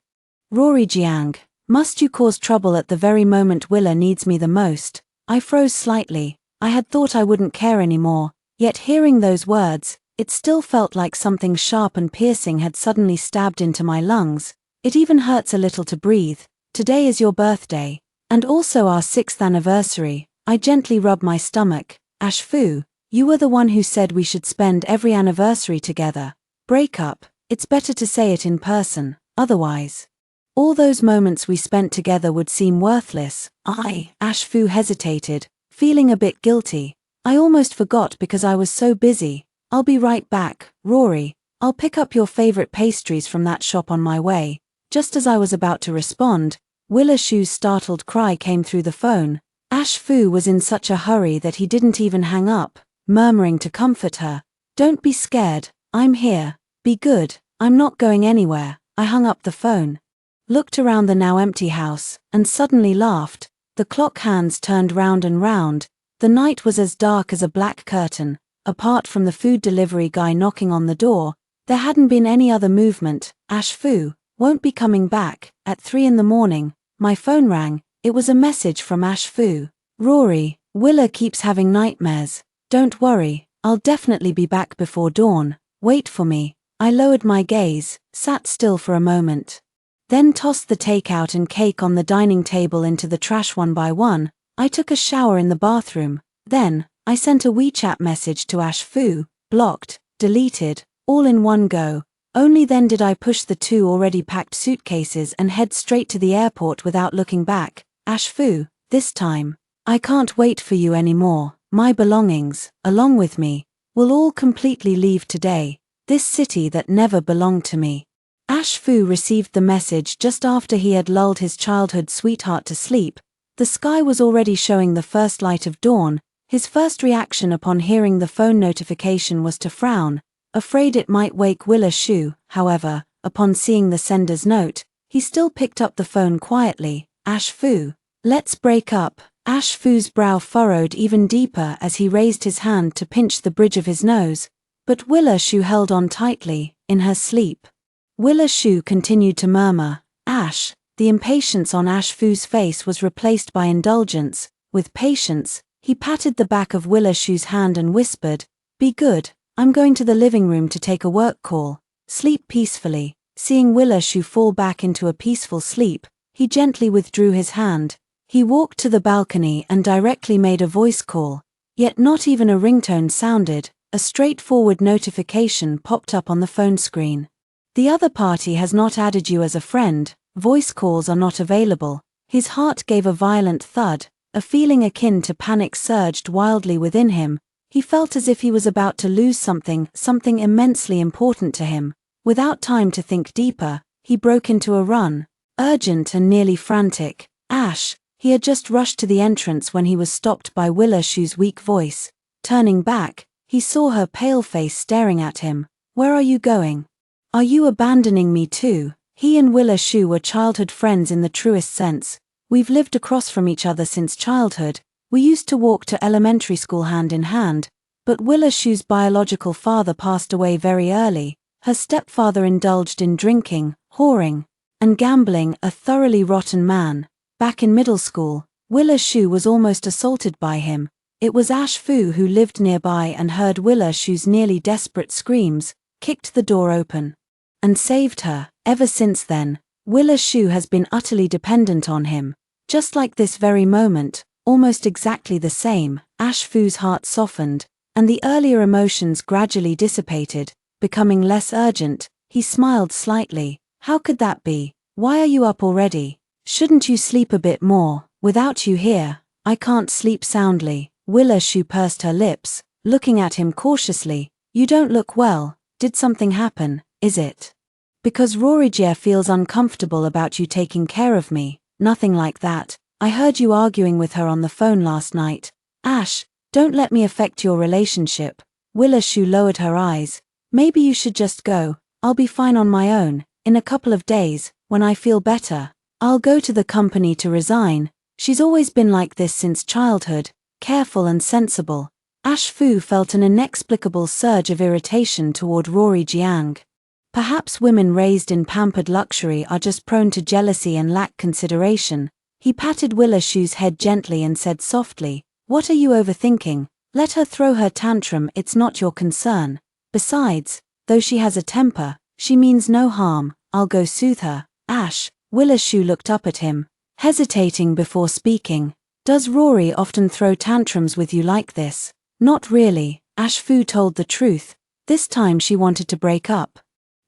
Rory Jiang, must you cause trouble at the very moment Willa needs me the most? I froze slightly. I had thought I wouldn't care anymore, yet hearing those words, it still felt like something sharp and piercing had suddenly stabbed into my lungs. It even hurts a little to breathe. Today is your birthday, and also our 6th anniversary. I gently rubbed my stomach. Ash Fu, you were the one who said we should spend every anniversary together. Break up. It's better to say it in person, otherwise all those moments we spent together would seem worthless. Ash Fu hesitated, feeling a bit guilty. I almost forgot because I was so busy. I'll be right back, Rory. I'll pick up your favorite pastries from that shop on my way. Just as I was about to respond, Willishu's startled cry came through the phone. Ash Fu was in such a hurry that he didn't even hang up, murmuring to comfort her, "Don't be scared, I'm here. Be good, I'm not going anywhere." I hung up the phone, looked around the now empty house, and suddenly laughed. The clock hands turned round and round. The night was as dark as a black curtain. Apart from the food delivery guy knocking on the door, there hadn't been any other movement. Ash Fu won't be coming back. At 3 in the morning, my phone rang. It was a message from Ash Fu. "Rory, Willa keeps having nightmares. Don't worry, I'll definitely be back before dawn. Wait for me." I lowered my gaze, sat still for a moment, then tossed the takeout and cake on the dining table into the trash one by one. I took a shower in the bathroom. Then, I sent a WeChat message to Ash Fu, blocked, deleted, all in one go. Only then did I push the 2 already packed suitcases and head straight to the airport without looking back. "Ash Fu, this time, I can't wait for you anymore. My belongings, along with me, will all completely leave today. This city that never belonged to me." Ash Fu received the message just after he had lulled his childhood sweetheart to sleep. The sky was already showing the first light of dawn. His first reaction upon hearing the phone notification was to frown, afraid it might wake Willishu. However, upon seeing the sender's note, he still picked up the phone quietly. "Ash Fu, let's break up." Ash Fu's brow furrowed even deeper as he raised his hand to pinch the bridge of his nose. But Willishu held on tightly, in her sleep. Willishu continued to murmur, "Ash." The impatience on Ash Fu's face was replaced by indulgence. With patience, he patted the back of Willishu's hand and whispered, "Be good, I'm going to the living room to take a work call. Sleep peacefully." Seeing Willishu fall back into a peaceful sleep, he gently withdrew his hand. He walked to the balcony and directly made a voice call. Yet not even a ringtone sounded. A straightforward notification popped up on the phone screen. "The other party has not added you as a friend. Voice calls are not available." His heart gave a violent thud. A feeling akin to panic surged wildly within him. He felt as if he was about to lose something immensely important to him. Without time to think deeper, he broke into a run, urgent and nearly frantic. "Ash." He had just rushed to the entrance when he was stopped by Willishu's weak voice. Turning back, he saw her pale face staring at him. "Where are you going? Are you abandoning me too?" He and Willishu were childhood friends in the truest sense. "We've lived across from each other since childhood. We used to walk to elementary school hand in hand, but Willishu's biological father passed away very early. Her stepfather indulged in drinking, whoring, and gambling, a thoroughly rotten man. Back in middle school, Willishu was almost assaulted by him. It was Ash Fu who lived nearby and heard Willishu's nearly desperate screams, kicked the door open, and saved her. Ever since then, Willa Shu has been utterly dependent on him. Just like this very moment, almost exactly the same. Ash Fu's heart softened, and the earlier emotions gradually dissipated, becoming less urgent. He smiled slightly. How could that be? Why are you up already? Shouldn't you sleep a bit more? Without you here, I can't sleep soundly. Willa Shu pursed her lips, looking at him cautiously. You don't look well. Did something happen? Is it because Rorijia feels uncomfortable about you taking care of me? Nothing like that. I heard you arguing with her on the phone last night. Ash, don't let me affect your relationship. Willa Shu lowered her eyes. Maybe you should just go. I'll be fine on my own. In a couple of days, when I feel better, I'll go to the company to resign. She's always been like this since childhood, careful and sensible. Ash Fu felt an inexplicable surge of irritation toward Rory Jiang. Perhaps women raised in pampered luxury are just prone to jealousy and lack consideration. He patted Willa Shu's head gently and said softly, "What are you overthinking? Let her throw her tantrum, it's not your concern. Besides, though she has a temper, she means no harm. I'll go soothe her." Ash, Willa Shu looked up at him, hesitating before speaking. "Does Rory often throw tantrums with you like this?" "Not really." Ash Fu told the truth. This time she wanted to break up.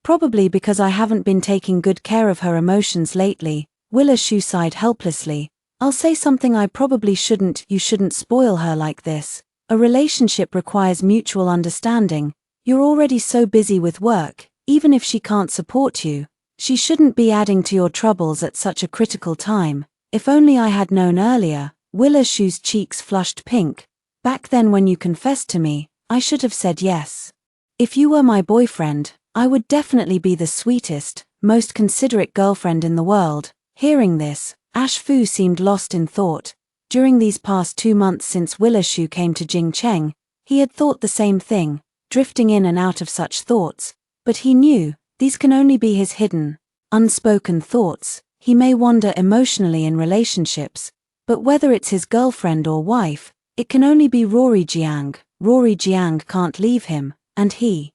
"Probably because I haven't been taking good care of her emotions lately." Willa Shu sighed helplessly. "I'll say something I probably shouldn't. You shouldn't spoil her like this. A relationship requires mutual understanding. You're already so busy with work, even if she can't support you. She shouldn't be adding to your troubles at such a critical time. If only I had known earlier." Willa Shu's cheeks flushed pink. "Back then when you confessed to me, I should have said yes. If you were my boyfriend, I would definitely be the sweetest, most considerate girlfriend in the world." Hearing this, Ash Fu seemed lost in thought. During these past 2 months since Willa Shu came to Jingcheng, he had thought the same thing, drifting in and out of such thoughts. But he knew, these can only be his hidden, unspoken thoughts. He may wander emotionally in relationships, but whether it's his girlfriend or wife, it can only be Rory Jiang. Rory Jiang can't leave him, and he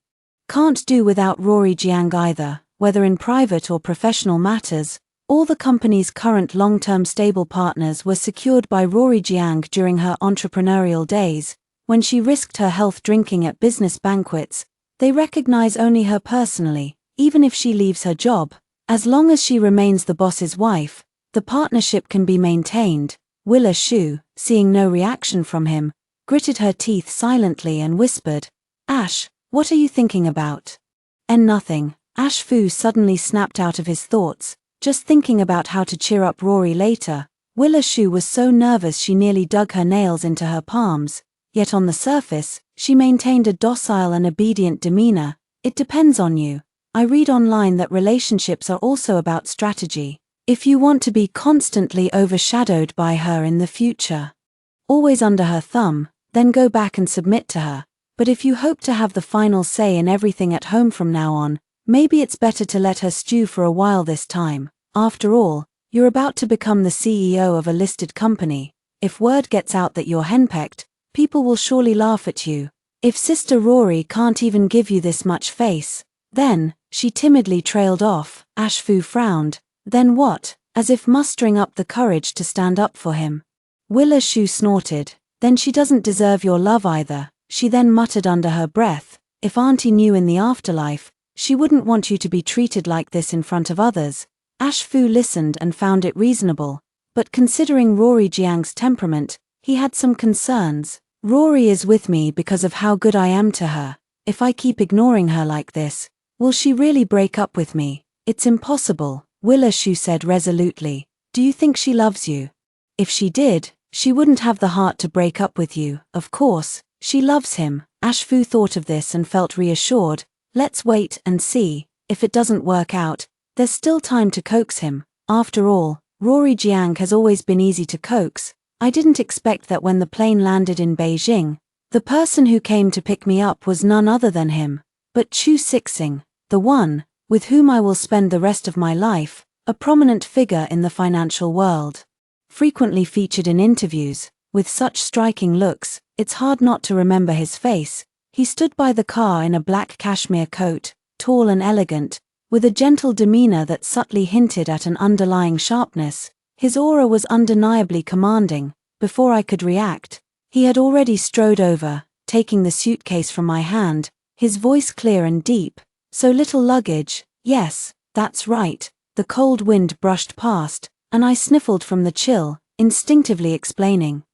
can't do without Rory Jiang either, whether in private or professional matters. All the company's current long-term stable partners were secured by Rory Jiang during her entrepreneurial days. When she risked her health drinking at business banquets, they recognize only her personally, even if she leaves her job. As long as she remains the boss's wife, the partnership can be maintained. Willa Shu, seeing no reaction from him, gritted her teeth silently and whispered, "Ash, what are you thinking about?" "And nothing." Ash Fu suddenly snapped out of his thoughts, just thinking about how to cheer up Rory later. Willa Shu was so nervous she nearly dug her nails into her palms, yet on the surface, she maintained a docile and obedient demeanor. "It depends on you. I read online that relationships are also about strategy. If you want to be constantly overshadowed by her in the future, always under her thumb, then go back and submit to her. But if you hope to have the final say in everything at home from now on, maybe it's better to let her stew for a while this time. After all, you're about to become the CEO of a listed company. If word gets out that you're henpecked, people will surely laugh at you. If Sister Rory can't even give you this much face, then," she timidly trailed off. Ash Fu frowned. "Then what?" As if mustering up the courage to stand up for him. Willa Shu snorted. "Then she doesn't deserve your love either." She then muttered under her breath, "If Auntie knew in the afterlife, she wouldn't want you to be treated like this in front of others." Ash Fu listened and found it reasonable, but considering Rory Jiang's temperament, he had some concerns. "Rory is with me because of how good I am to her. If I keep ignoring her like this, will she really break up with me?" "It's impossible," Willa Shu said resolutely. "Do you think she loves you? If she did, she wouldn't have the heart to break up with you." "Of course, she loves him." Ash Fu thought of this and felt reassured. "Let's wait and see. If it doesn't work out, there's still time to coax him. After all, Rory Jiang has always been easy to coax. I didn't expect that when the plane landed in Beijing, the person who came to pick me up was none other than him, but Chu Sixing, the one with whom I will spend the rest of my life, a prominent figure in the financial world. Frequently featured in interviews, with such striking looks, it's hard not to remember his face. He stood by the car in a black cashmere coat, tall and elegant, With a gentle demeanor that subtly hinted at an underlying sharpness, his aura was undeniably commanding. Before I could react, he had already strode over, taking the suitcase from my hand, his voice clear and deep. "So little luggage?" "Yes, that's right." The cold wind brushed past, and I sniffled from the chill, instinctively explaining.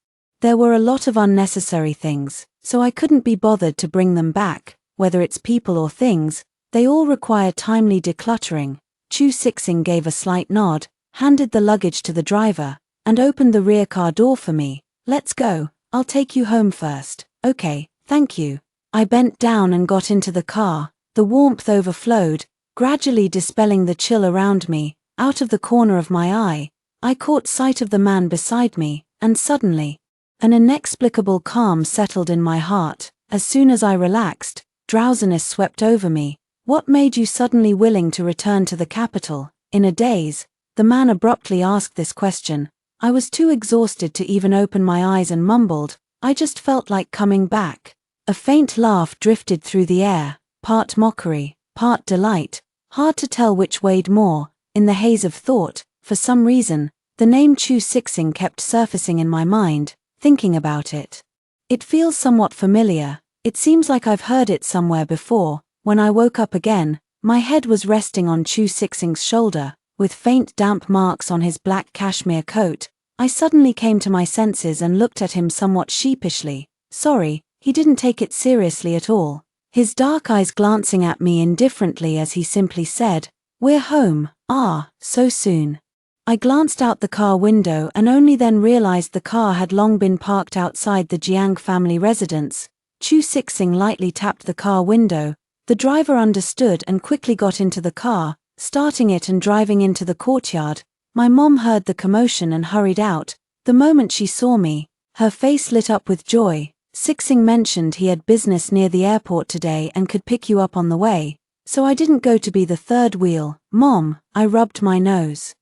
"There were a lot of unnecessary things, so I couldn't be bothered to bring them back, whether it's people or things. They all require timely decluttering." Chu Sixing gave a slight nod, handed the luggage to the driver, and opened the rear car door for me. "Let's go, I'll take you home first." "Okay, thank you." I bent down and got into the car. The warmth overflowed, gradually dispelling the chill around me. Out of the corner of my eye, I caught sight of the man beside me, and suddenly, an inexplicable calm settled in my heart. As soon as I relaxed, drowsiness swept over me. "What made you suddenly willing to return to the capital?" In a daze, the man abruptly asked this question. I was too exhausted to even open my eyes and mumbled, "I just felt like coming back." A faint laugh drifted through the air, part mockery, part delight, hard to tell which weighed more. In the haze of thought, for some reason, the name Chu Sixing kept surfacing in my mind. Thinking about it, it feels somewhat familiar. It seems like I've heard it somewhere before. When I woke up again, my head was resting on Chu Sixing's shoulder, with faint damp marks on his black cashmere coat. I suddenly came to my senses and looked at him somewhat sheepishly. Sorry, he didn't take it seriously at all, his dark eyes glancing at me indifferently as he simply said, "We're home." "Ah, so soon." I glanced out the car window and only then realized the car had long been parked outside the Jiang family residence. Chu Sixing lightly tapped the car window. The driver understood and quickly got into the car, starting it and driving into the courtyard. My mom heard the commotion and hurried out. The moment she saw me, her face lit up with joy. "Sixing mentioned he had business near the airport today and could pick you up on the way, so I didn't go to be the third wheel." "Mom," I rubbed my nose.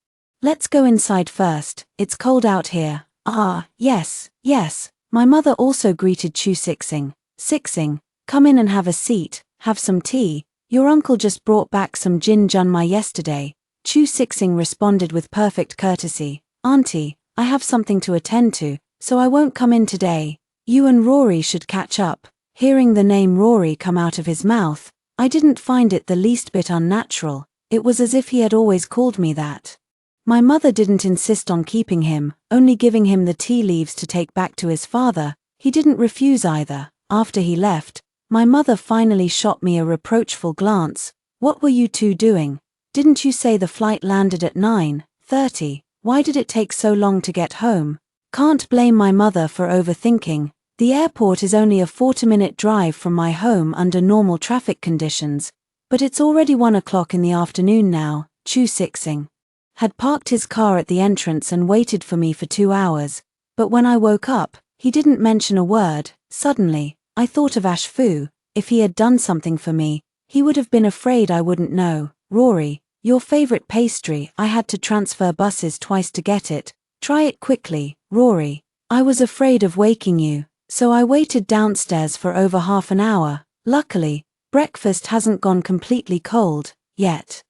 "Let's go inside first, it's cold out here." "Ah, yes, yes." My mother also greeted Chu Sixing. "Sixing, come in and have a seat, have some tea. Your uncle just brought back some gin junmai yesterday." Chu Sixing responded with perfect courtesy. "Auntie, I have something to attend to, so I won't come in today. You and Rory should catch up." Hearing the name Rory come out of his mouth, I didn't find it the least bit unnatural. It was as if he had always called me that. My mother didn't insist on keeping him, only giving him the tea leaves to take back to his father. He didn't refuse either. After he left, my mother finally shot me a reproachful glance. "What were you two doing? Didn't you say the flight landed at 9:30? Why did it take so long to get home?" Can't blame my mother for overthinking. The airport is only a 40-minute drive from my home under normal traffic conditions, but it's already 1 o'clock in the afternoon now. Chu Sixing had parked his car at the entrance and waited for me for 2 hours, but when I woke up, he didn't mention a word. Suddenly, I thought of Ash Fu. If he had done something for me, he would have been afraid I wouldn't know. "Rory, your favorite pastry. I had to transfer buses twice to get it. Try it quickly, Rory." I was afraid of waking you, so I waited downstairs for over half an hour. Luckily, breakfast hasn't gone completely cold yet.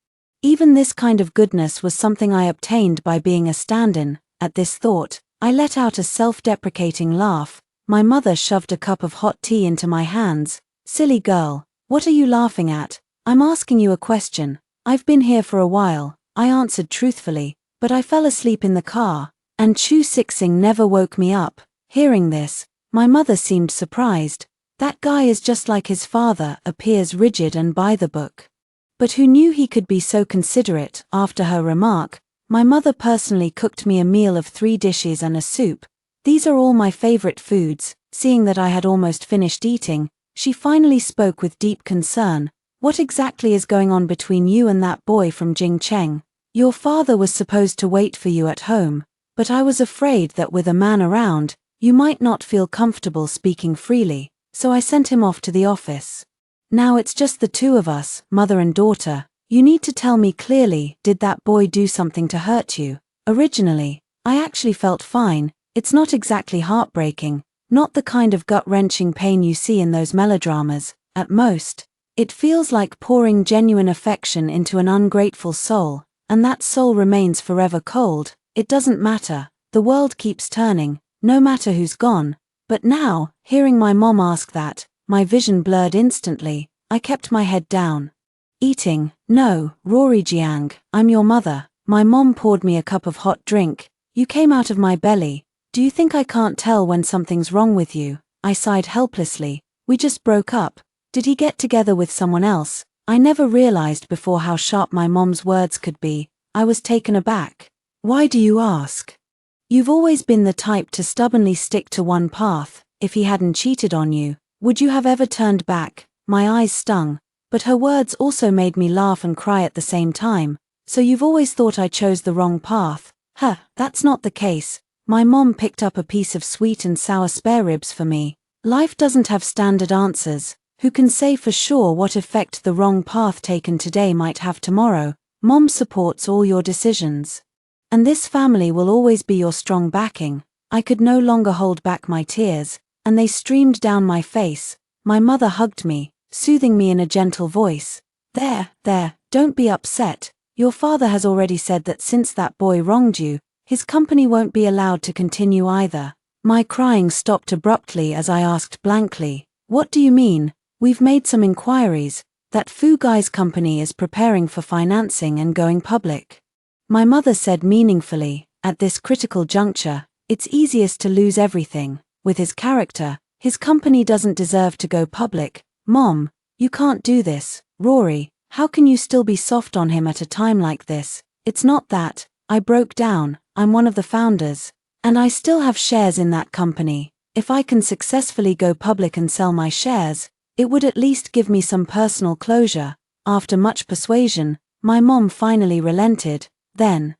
Even this kind of goodness was something I obtained by being a stand-in. At this thought, I let out a self-deprecating laugh. My mother shoved a cup of hot tea into my hands. "Silly girl, what are you laughing at? I'm asking you a question." "I've been here for a while," I answered truthfully, "but I fell asleep in the car, and Chu Sixing never woke me up." Hearing this, my mother seemed surprised. That guy is just like his father, appears rigid and by the book. But who knew he could be so considerate? After her remark, my mother personally cooked me a meal of 3 dishes and a soup. These are all my favorite foods. Seeing that I had almost finished eating, she finally spoke with deep concern. "What exactly is going on between you and that boy from Jingcheng? Your father was supposed to wait for you at home, but I was afraid that with a man around, you might not feel comfortable speaking freely, so I sent him off to the office. Now it's just the two of us, mother and daughter. You need to tell me clearly, did that boy do something to hurt you?" Originally, I actually felt fine. It's not exactly heartbreaking, not the kind of gut-wrenching pain you see in those melodramas. At most, It feels like pouring genuine affection into an ungrateful soul, and that soul remains forever cold. It doesn't matter, the world keeps turning, no matter who's gone. But now, hearing my mom ask that, my vision blurred instantly. I kept my head down. Eating? No, Rory Jiang, I'm your mother. My mom poured me a cup of hot drink. You came out of my belly. Do you think I can't tell when something's wrong with you? I sighed helplessly. We just broke up. Did he get together with someone else? I never realized before how sharp my mom's words could be. I was taken aback. Why do you ask? You've always been the type to stubbornly stick to one path. If he hadn't cheated on you, would you have ever turned back? My eyes stung, but her words also made me laugh and cry at the same time. So you've always thought I chose the wrong path? That's not the case. My mom picked up a piece of sweet and sour spare ribs for me. Life doesn't have standard answers. Who can say for sure what effect the wrong path taken today might have tomorrow? Mom supports all your decisions. And this family will always be your strong backing. I could no longer hold back my tears, and they streamed down my face. My mother hugged me, soothing me in a gentle voice. There, don't be upset. Your father has already said that since that boy wronged you, his company won't be allowed to continue either. My crying stopped abruptly as I asked blankly, what do you mean? We've made some inquiries. That Fu guy's company is preparing for financing and going public. My mother said meaningfully, at this critical juncture, it's easiest to lose everything. With his character, his company doesn't deserve to go public. Mom, you can't do this. Rory, how can you still be soft on him at a time like this? It's not that. I broke down. I'm one of the founders. And I still have shares in that company. If I can successfully go public and sell my shares, it would at least give me some personal closure. After much persuasion, my mom finally relented. Then,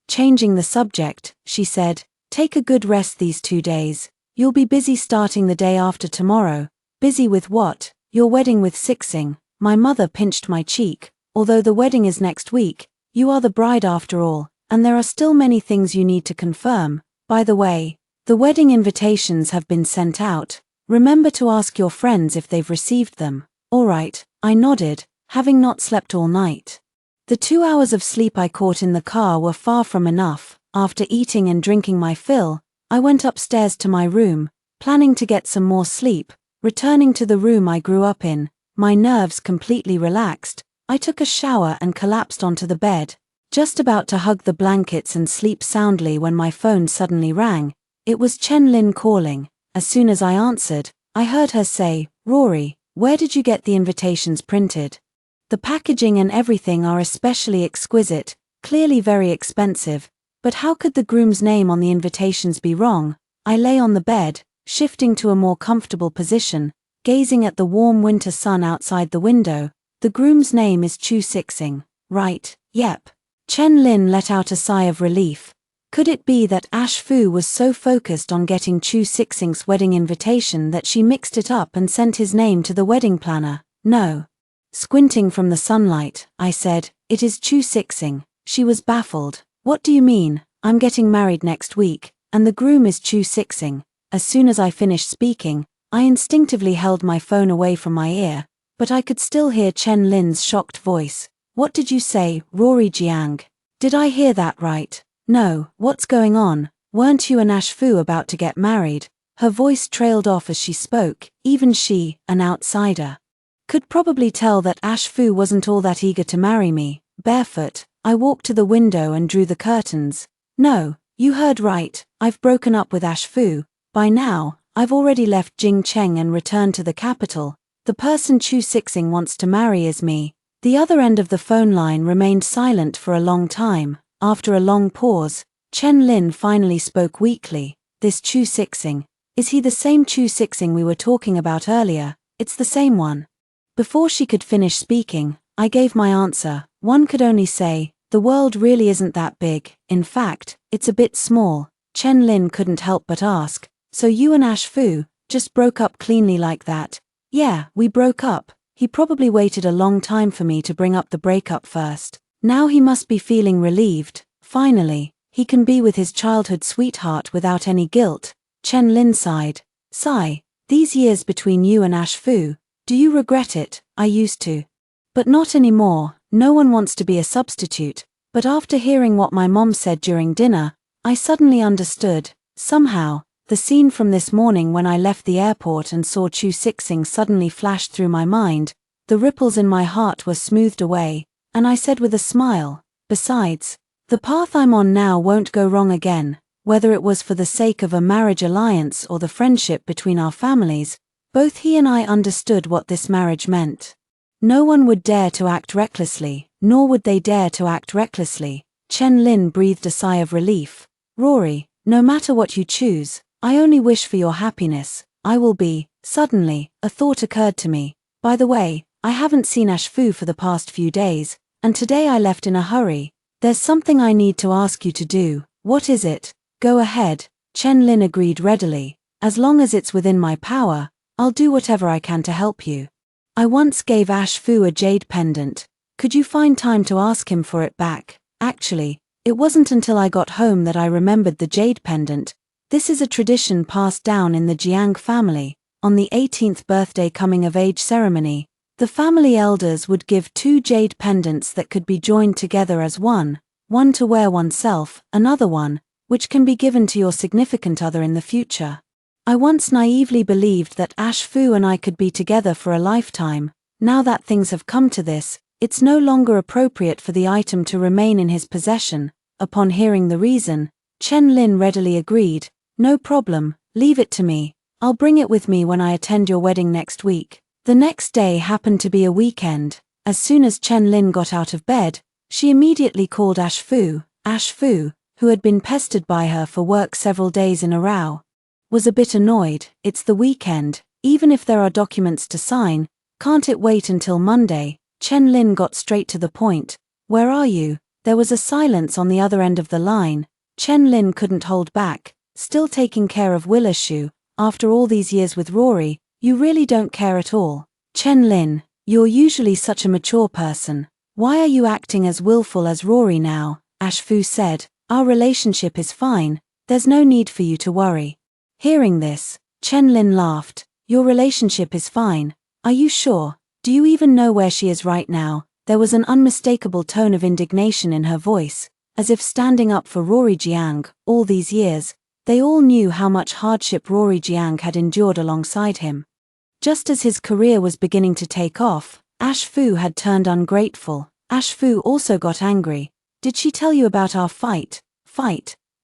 changing the subject, she said, take a good rest these 2 days. You'll be busy starting the day after tomorrow. Busy with what? Your wedding with Sixing. My mother pinched my cheek. Although the wedding is next week, you are the bride after all, and there are still many things you need to confirm. By the way, the wedding invitations have been sent out. Remember to ask your friends if they've received them. All right, I nodded, having not slept all night. The 2 hours of sleep I caught in the car were far from enough. After eating and drinking my fill, I went upstairs to my room, planning to get some more sleep. Returning to the room I grew up in, my nerves completely relaxed, I took a shower and collapsed onto the bed. Just about to hug the blankets and sleep soundly when my phone suddenly rang. It was Chen Lin calling. As soon as I answered, I heard her say, Rory, where did you get the invitations printed? The packaging and everything are especially exquisite, clearly very expensive, but how could the groom's name on the invitations be wrong? I lay on the bed, shifting to a more comfortable position, gazing at the warm winter sun outside the window. The groom's name is Chu Sixing, right? Yep. Chen Lin let out a sigh of relief. Could it be that Ash Fu was so focused on getting Chu Sixing's wedding invitation that she mixed it up and sent his name to the wedding planner? No. Squinting from the sunlight, I said, it is Chu Sixing. She was baffled. What do you mean? I'm getting married next week, and the groom is Chu Sixing. As soon as I finished speaking, I instinctively held my phone away from my ear, but I could still hear Chen Lin's shocked voice. What did you say, Rory Jiang? Did I hear that right? No, what's going on? Weren't you and Ash Fu about to get married? Her voice trailed off as she spoke. Even she, an outsider, could probably tell that Ash Fu wasn't all that eager to marry me. Barefoot, I walked to the window and drew the curtains. No, you heard right, I've broken up with Ash Fu. By now, I've already left Jingcheng and returned to the capital. The person Chu Sixing wants to marry is me. The other end of the phone line remained silent for a long time. After a long pause, Chen Lin finally spoke weakly. This Chu Sixing, is he the same Chu Sixing we were talking about earlier? It's the same one. Before she could finish speaking, I gave my answer. One could only say, the world really isn't that big. In fact, it's a bit small. Chen Lin couldn't help but ask, so you and Ash Fu just broke up cleanly like that? Yeah, we broke up. He probably waited a long time for me to bring up the breakup first. Now he must be feeling relieved. Finally, he can be with his childhood sweetheart without any guilt. Chen Lin sighed. Sigh, these years between you and Ash Fu, Do you regret it? I used to. But not anymore. No one wants to be a substitute. But after hearing what my mom said during dinner, I suddenly understood. Somehow, the scene from this morning when I left the airport and saw Chu Sixing suddenly flashed through my mind. The ripples in my heart were smoothed away, and I said with a smile, besides, the path I'm on now won't go wrong again, whether it was for the sake of a marriage alliance or the friendship between our families. Both he and I understood what this marriage meant. No one would dare to act recklessly, nor would they dare to act recklessly. Chen Lin breathed a sigh of relief. Rory, no matter what you choose, I only wish for your happiness. I will be. Suddenly, a thought occurred to me. By the way, I haven't seen Ash Fu for the past few days, and today I left in a hurry. There's something I need to ask you to do. What is it? Go ahead. Chen Lin agreed readily. As long as it's within my power, I'll do whatever I can to help you. I once gave Ash Fu a jade pendant. Could you find time to ask him for it back? Actually, it wasn't until I got home that I remembered the jade pendant. This is a tradition passed down in the Jiang family. On the 18th birthday coming-of-age ceremony, the family elders would give 2 jade pendants that could be joined together as one to wear oneself, another one, which can be given to your significant other in the future. I once naively believed that Ash Fu and I could be together for a lifetime. Now that things have come to this, it's no longer appropriate for the item to remain in his possession. Upon hearing the reason, Chen Lin readily agreed. No problem, leave it to me. I'll bring it with me when I attend your wedding next week. The next day happened to be a weekend. As soon as Chen Lin got out of bed, she immediately called Ash Fu. Ash Fu, who had been pestered by her for work several days in a row, was a bit annoyed. It's the weekend, even if there are documents to sign, can't it wait until Monday? Chen Lin got straight to the point. Where are you? There was a silence on the other end of the line. Chen Lin couldn't hold back. Still taking care of Willishu, after all these years with Rory, you really don't care at all. Chen Lin, you're usually such a mature person. Why are you acting as willful as Rory now? Ash Fu said, our relationship is fine, there's no need for you to worry. Hearing this, Chen Lin laughed. Your relationship is fine. Are you sure? Do you even know where she is right now? There was an unmistakable tone of indignation in her voice, as if standing up for Rory Jiang. All these years, they all knew how much hardship Rory Jiang had endured alongside him. Just as his career was beginning to take off, Ash Fu had turned ungrateful. Ash Fu also got angry. Did she tell you about our fight?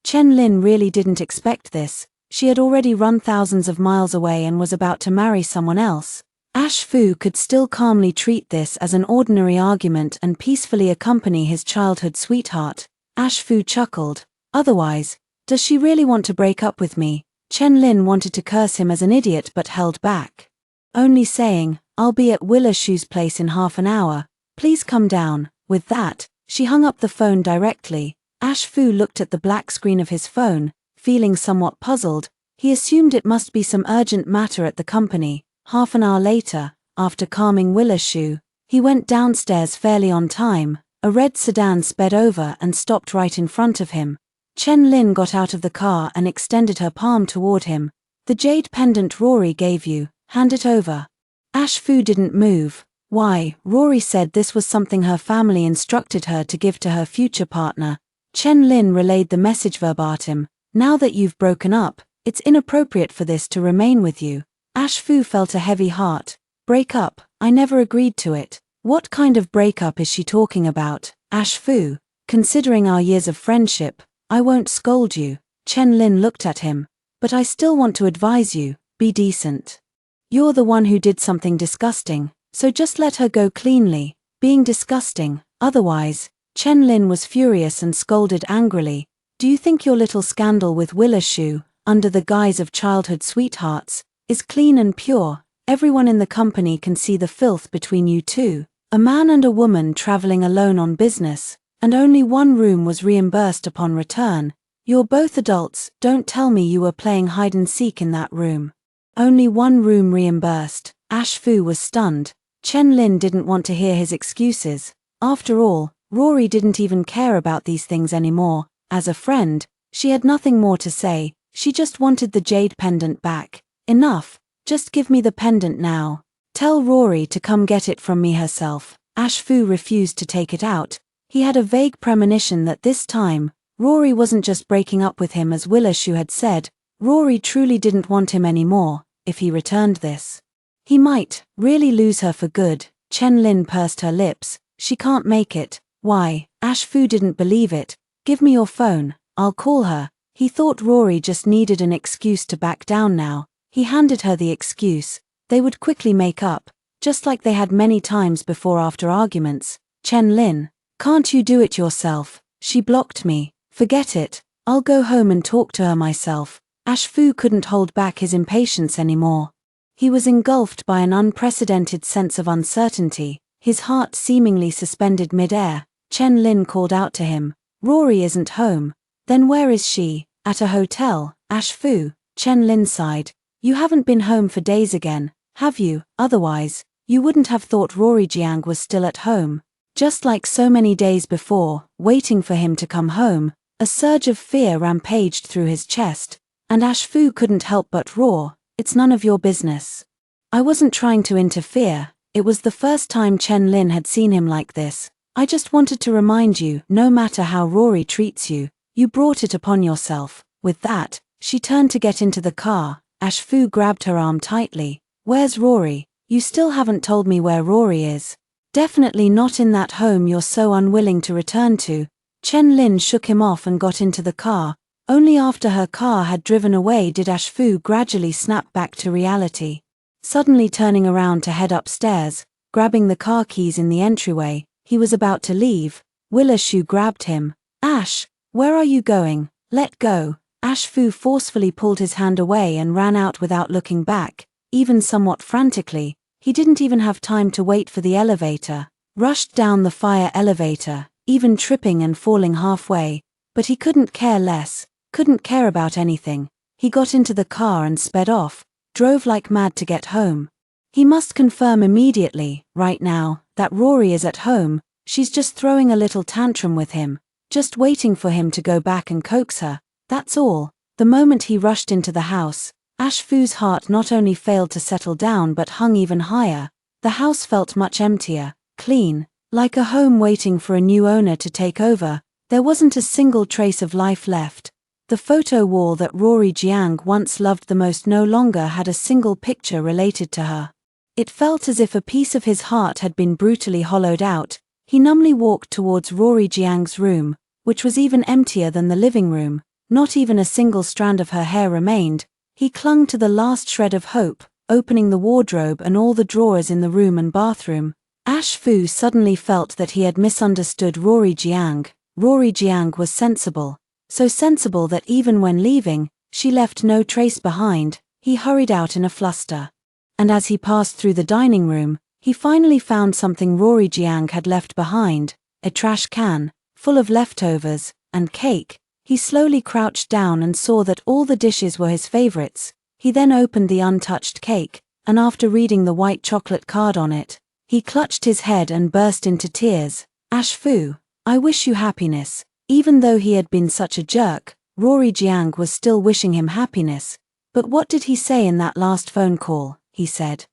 Chen Lin really didn't expect this. She had already run thousands of miles away and was about to marry someone else. Ash Fu could still calmly treat this as an ordinary argument and peacefully accompany his childhood sweetheart. Ash Fu chuckled. Otherwise, does she really want to break up with me? Chen Lin wanted to curse him as an idiot but held back. Only saying, I'll be at Willishu's place in half an hour. Please come down. With that, she hung up the phone directly. Ash Fu looked at the black screen of his phone, feeling somewhat puzzled. He assumed it must be some urgent matter at the company. Half an hour later, after calming Willishu, he went downstairs fairly on time. A red sedan sped over and stopped right in front of him. Chen Lin got out of the car and extended her palm toward him. The jade pendant Rory gave you, hand it over. Ash Fu didn't move. Why, Rory said this was something her family instructed her to give to her future partner. Chen Lin relayed the message verbatim. Now that you've broken up, it's inappropriate for this to remain with you. Ash Fu felt a heavy heart. Break up? I never agreed to it. What kind of breakup is she talking about? Ash Fu, considering our years of friendship, I won't scold you. Chen Lin looked at him. But I still want to advise you, be decent. You're the one who did something disgusting, so just let her go cleanly. Being disgusting, otherwise. Chen Lin was furious and scolded angrily. Do you think your little scandal with Willishu, under the guise of childhood sweethearts, is clean and pure? Everyone in the company can see the filth between you two. A man and a woman traveling alone on business, and only one room was reimbursed upon return. You're both adults, don't tell me you were playing hide and seek in that room. Only one room reimbursed. Ash Fu was stunned. Chen Lin didn't want to hear his excuses. After all, Rory didn't even care about these things anymore. As a friend, she had nothing more to say. She just wanted the jade pendant back. Enough, just give me the pendant now. Tell Rory to come get it from me herself. Ash Fu refused to take it out. He had a vague premonition that this time, Rory wasn't just breaking up with him as Willishu had said. Rory truly didn't want him anymore. If he returned this, he might really lose her for good. Chen Lin pursed her lips. She can't make it. Why? Ash Fu didn't believe it. Give me your phone, I'll call her. He thought Rory just needed an excuse to back down now. He handed her the excuse. They would quickly make up, just like they had many times before after arguments. Chen Lin, can't you do it yourself? She blocked me. Forget it. I'll go home and talk to her myself. Ash Fu couldn't hold back his impatience anymore. He was engulfed by an unprecedented sense of uncertainty, his heart seemingly suspended mid-air. Chen Lin called out to him, Rory isn't home. Then where is she? At a hotel. Ash Fu. Chen Lin sighed. You haven't been home for days again, have you? Otherwise, you wouldn't have thought Rory Jiang was still at home. Just like so many days before, waiting for him to come home. A surge of fear rampaged through his chest, and Ash Fu couldn't help but roar, it's none of your business. I wasn't trying to interfere. It was the first time Chen Lin had seen him like this. I just wanted to remind you, no matter how Rory treats you, you brought it upon yourself. With that, she turned to get into the car. Ash Fu grabbed her arm tightly. Where's Rory? You still haven't told me where Rory is. Definitely not in that home you're so unwilling to return to. Chen Lin shook him off and got into the car. Only after her car had driven away did Ash Fu gradually snap back to reality. Suddenly turning around to head upstairs, grabbing the car keys in the entryway, he was about to leave. Willishu grabbed him. Ash, where are you going? Let go. Ash Fu forcefully pulled his hand away and ran out without looking back, even somewhat frantically. He didn't even have time to wait for the elevator. Rushed down the fire elevator, even tripping and falling halfway, but he couldn't care less, couldn't care about anything. He got into the car and sped off, drove like mad to get home. He must confirm immediately, right now, that Rory is at home. She's just throwing a little tantrum with him, just waiting for him to go back and coax her. That's all. The moment he rushed into the house, Ash Fu's heart not only failed to settle down but hung even higher. The house felt much emptier, clean, like a home waiting for a new owner to take over. There wasn't a single trace of life left. The photo wall that Rory Jiang once loved the most no longer had a single picture related to her. It felt as if a piece of his heart had been brutally hollowed out. He numbly walked towards Rory Jiang's room, which was even emptier than the living room. Not even a single strand of her hair remained. He clung to the last shred of hope, opening the wardrobe and all the drawers in the room and bathroom. Ash Fu suddenly felt that he had misunderstood Rory Jiang. Rory Jiang was sensible. So sensible that even when leaving, she left no trace behind. He hurried out in a fluster. And as he passed through the dining room, he finally found something Rory Jiang had left behind, a trash can, full of leftovers, and cake. He slowly crouched down and saw that all the dishes were his favorites. He then opened the untouched cake, and after reading the white chocolate card on it, he clutched his head and burst into tears. Ash Fu, I wish you happiness. Even though he had been such a jerk, Rory Jiang was still wishing him happiness. But what did he say in that last phone call? He said.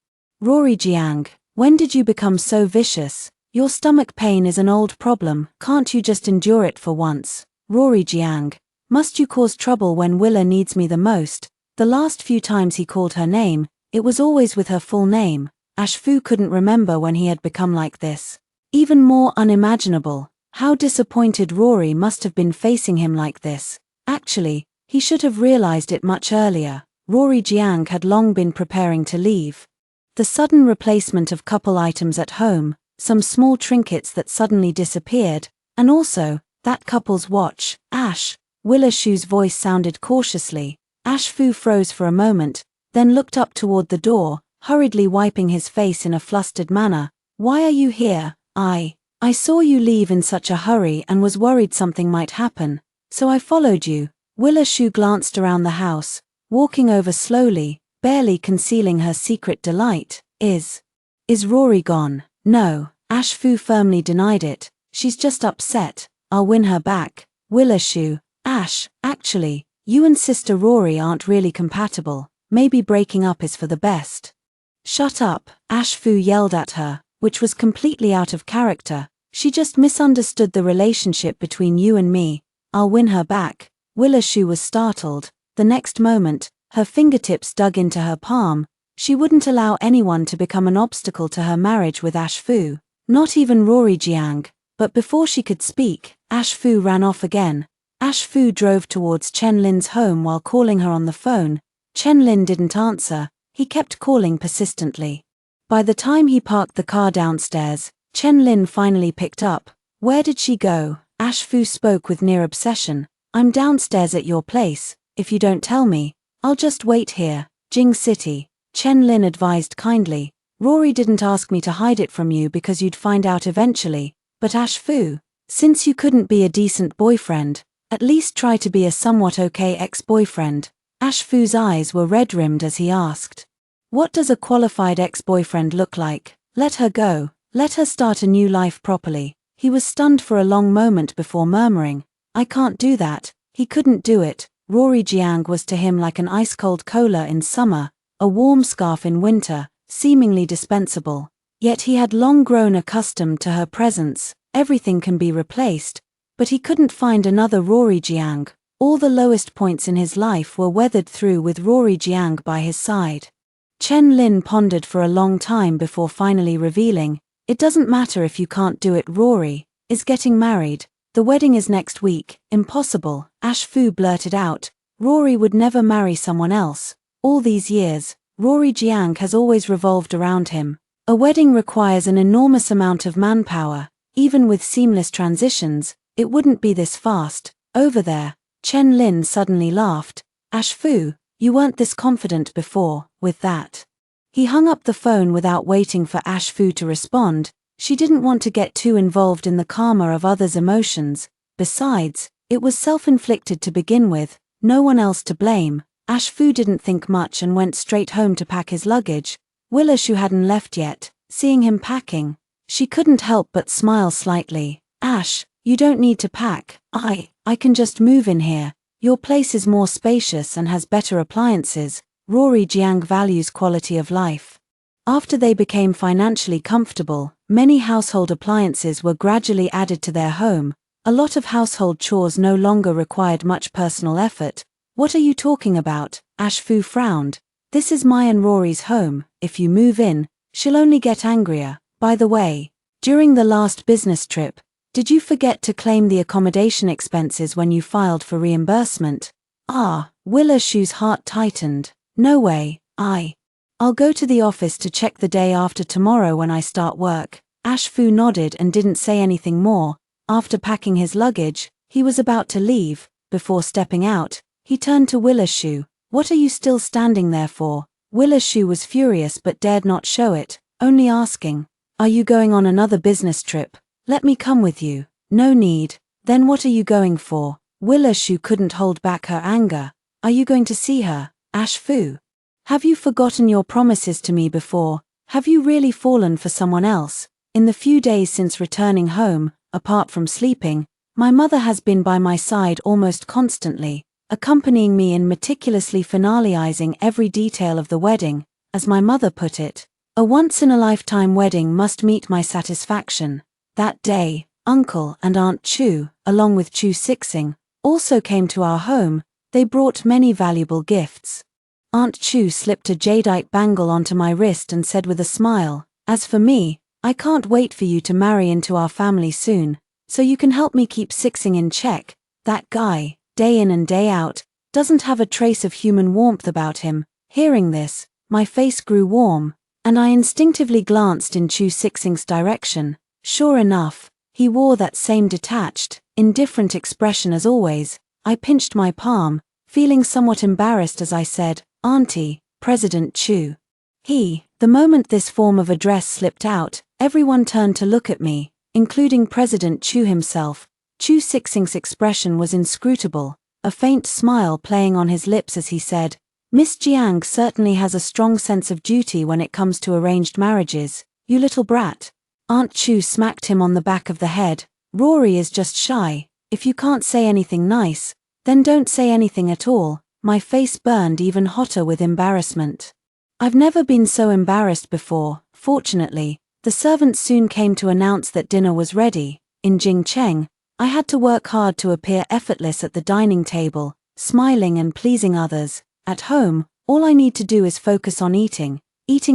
Rory Jiang, when did you become so vicious? Your stomach pain is an old problem, can't you just endure it for once? Rory Jiang, must you cause trouble when Willa needs me the most? The last few times he called her name, it was always with her full name. Ash Fu couldn't remember when he had become like this. Even more unimaginable, how disappointed Rory must have been facing him like this. Actually, he should have realized it much earlier. Rory Jiang had long been preparing to leave. The sudden replacement of couple items at home, some small trinkets that suddenly disappeared, and also, that couple's watch. Ash, Willishu's voice sounded cautiously. Ash Fu froze for a moment, then looked up toward the door, hurriedly wiping his face in a flustered manner. Why are you here? I saw you leave in such a hurry and was worried something might happen, so I followed you. Willishu glanced around the house, walking over slowly, barely concealing her secret delight. Is Rory gone? No, Ash Fu firmly denied it. She's just upset. I'll win her back. Willishu, Ash, actually, you and Sister Rory aren't really compatible. Maybe breaking up is for the best. Shut up, Ash Fu yelled at her, which was completely out of character. She just misunderstood the relationship between you and me. I'll win her back. Willa Shu was startled. The next moment, her fingertips dug into her palm. She wouldn't allow anyone to become an obstacle to her marriage with Ash Fu, not even Rory Jiang. But before she could speak, Ash Fu ran off again. Ash Fu drove towards Chen Lin's home while calling her on the phone. Chen Lin didn't answer. He kept calling persistently. By the time he parked the car downstairs, Chen Lin finally picked up. Where did she go? Ash Fu spoke with near obsession. I'm downstairs at your place. If you don't tell me, I'll just wait here. Jing City. Chen Lin advised kindly. Rory didn't ask me to hide it from you because you'd find out eventually. But Ash Fu, since you couldn't be a decent boyfriend, at least try to be a somewhat okay ex-boyfriend. Ash Fu's eyes were red-rimmed as he asked. What does a qualified ex-boyfriend look like? Let her go. Let her start a new life properly. He was stunned for a long moment before murmuring, I can't do that. He couldn't do it. Rory Jiang was to him like an ice-cold cola in summer, a warm scarf in winter, seemingly dispensable. Yet he had long grown accustomed to her presence. Everything can be replaced. But he couldn't find another Rory Jiang. All the lowest points in his life were weathered through with Rory Jiang by his side. Chen Lin pondered for a long time before finally revealing, it doesn't matter if you can't do it. Rory is getting married. The wedding is next week. Impossible, Ash Fu blurted out. Rory would never marry someone else. All these years, Rory Jiang has always revolved around him. A wedding requires an enormous amount of manpower. Even with seamless transitions, it wouldn't be this fast. Over there. Chen Lin suddenly laughed. Ash Fu, you weren't this confident before. With that, he hung up the phone without waiting for Ash Fu to respond. She didn't want to get too involved in the karma of others' emotions. Besides, it was self-inflicted to begin with, no one else to blame. Ash Fu didn't think much and went straight home to pack his luggage. Willa Shu hadn't left yet. Seeing him packing, she couldn't help but smile slightly. Ash, you don't need to pack. I can just move in here. Your place is more spacious and has better appliances. Rory Jiang values quality of life. After they became financially comfortable, many household appliances were gradually added to their home. A lot of household chores no longer required much personal effort. What are you talking about? Ash Fu frowned. This is my and Rory's home. If you move in, she'll only get angrier. By the way, during the last business trip, did you forget to claim the accommodation expenses when you filed for reimbursement? Willa Shu's heart tightened. No way. I'll go to the office to check the day after tomorrow when I start work. Ash Fu nodded and didn't say anything more. After packing his luggage, he was about to leave. Before stepping out, he turned to Willa Shu. What are you still standing there for? Willa Shu was furious but dared not show it, only asking, are you going on another business trip? Let me come with you. No need. Then what are you going for? Willa Shu couldn't hold back her anger. Are you going to see her? Ash Fu. Have you forgotten your promises to me before? Have you really fallen for someone else? In the few days since returning home, apart from sleeping, my mother has been by my side almost constantly, accompanying me in meticulously finalizing every detail of the wedding. As my mother put it, a once-in-a-lifetime wedding must meet my satisfaction. That day, Uncle and Aunt Chu, along with Chu Sixing, also came to our home. They brought many valuable gifts. Aunt Chu slipped a jadeite bangle onto my wrist and said with a smile, as for me, I can't wait for you to marry into our family soon, so you can help me keep Sixing in check. That guy, day in and day out, doesn't have a trace of human warmth about him. Hearing this, my face grew warm, and I instinctively glanced in Chu Sixing's direction. Sure enough, he wore that same detached, indifferent expression as always. I pinched my palm, feeling somewhat embarrassed as I said, Auntie, President Chu. The moment this form of address slipped out, everyone turned to look at me, including President Chu himself. Chu Sixing's expression was inscrutable, a faint smile playing on his lips as he said, Miss Jiang certainly has a strong sense of duty when it comes to arranged marriages. You little brat. Aunt Chu smacked him on the back of the head. Rory is just shy. If you can't say anything nice, then don't say anything at all. My face burned even hotter with embarrassment. I've never been so embarrassed before. Fortunately, the servant soon came to announce that dinner was ready. In Jingcheng, I had to work hard to appear effortless at the dining table, smiling and pleasing others. At home, all I need to do is focus on eating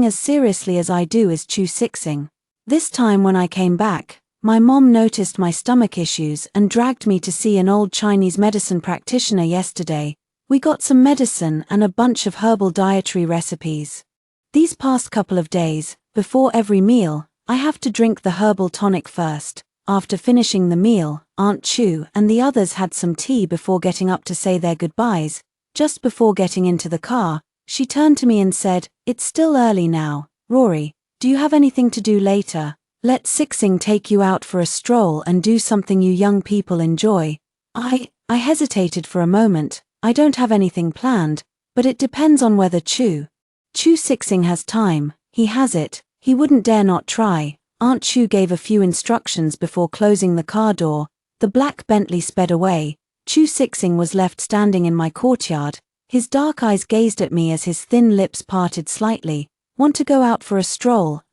as seriously as I do is chu sixing. This time when I came back, my mom noticed my stomach issues and dragged me to see an old Chinese medicine practitioner yesterday. We got some medicine and a bunch of herbal dietary recipes. These past couple of days, before every meal, I have to drink the herbal tonic first. After finishing the meal, Aunt Chu and the others had some tea before getting up to say their goodbyes. Just before getting into the car, she turned to me and said, "It's still early now, Rory. Do you have anything to do later? Let Sixing take you out for a stroll and do something you young people enjoy." I hesitated for a moment. I don't have anything planned, but it depends on whether Chu Sixing has time. He has it. He wouldn't dare not try. Aunt Chu gave a few instructions before closing the car door. The black Bentley sped away. Chu Sixing was left standing in my courtyard. His dark eyes gazed at me as his thin lips parted slightly. "Want to go out for a stroll?"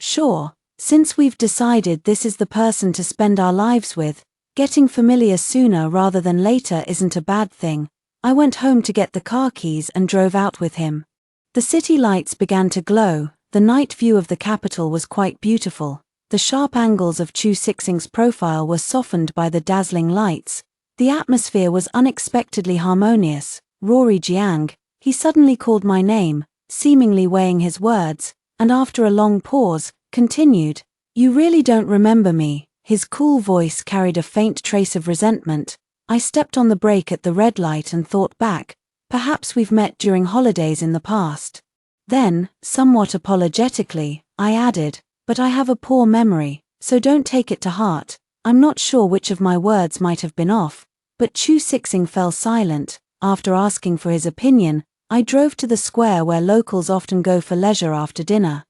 Sure. Since we've decided this is the person to spend our lives with, getting familiar sooner rather than later isn't a bad thing. I went home to get the car keys and drove out with him. The city lights began to glow. The night view of the capital was quite beautiful. The sharp angles of Chu Sixing's profile were softened by the dazzling lights. The atmosphere was unexpectedly harmonious. "Rory Jiang," he suddenly called my name, seemingly weighing his words, and after a long pause, continued, "You really don't remember me." His cool voice carried a faint trace of resentment. I stepped on the brake at the red light and thought back. Perhaps we've met during holidays in the past. Then, somewhat apologetically, I added, "But I have a poor memory, so don't take it to heart." I'm not sure which of my words might have been off, but Chu Sixing fell silent. After asking for his opinion, I drove to the square where locals often go for leisure after dinner.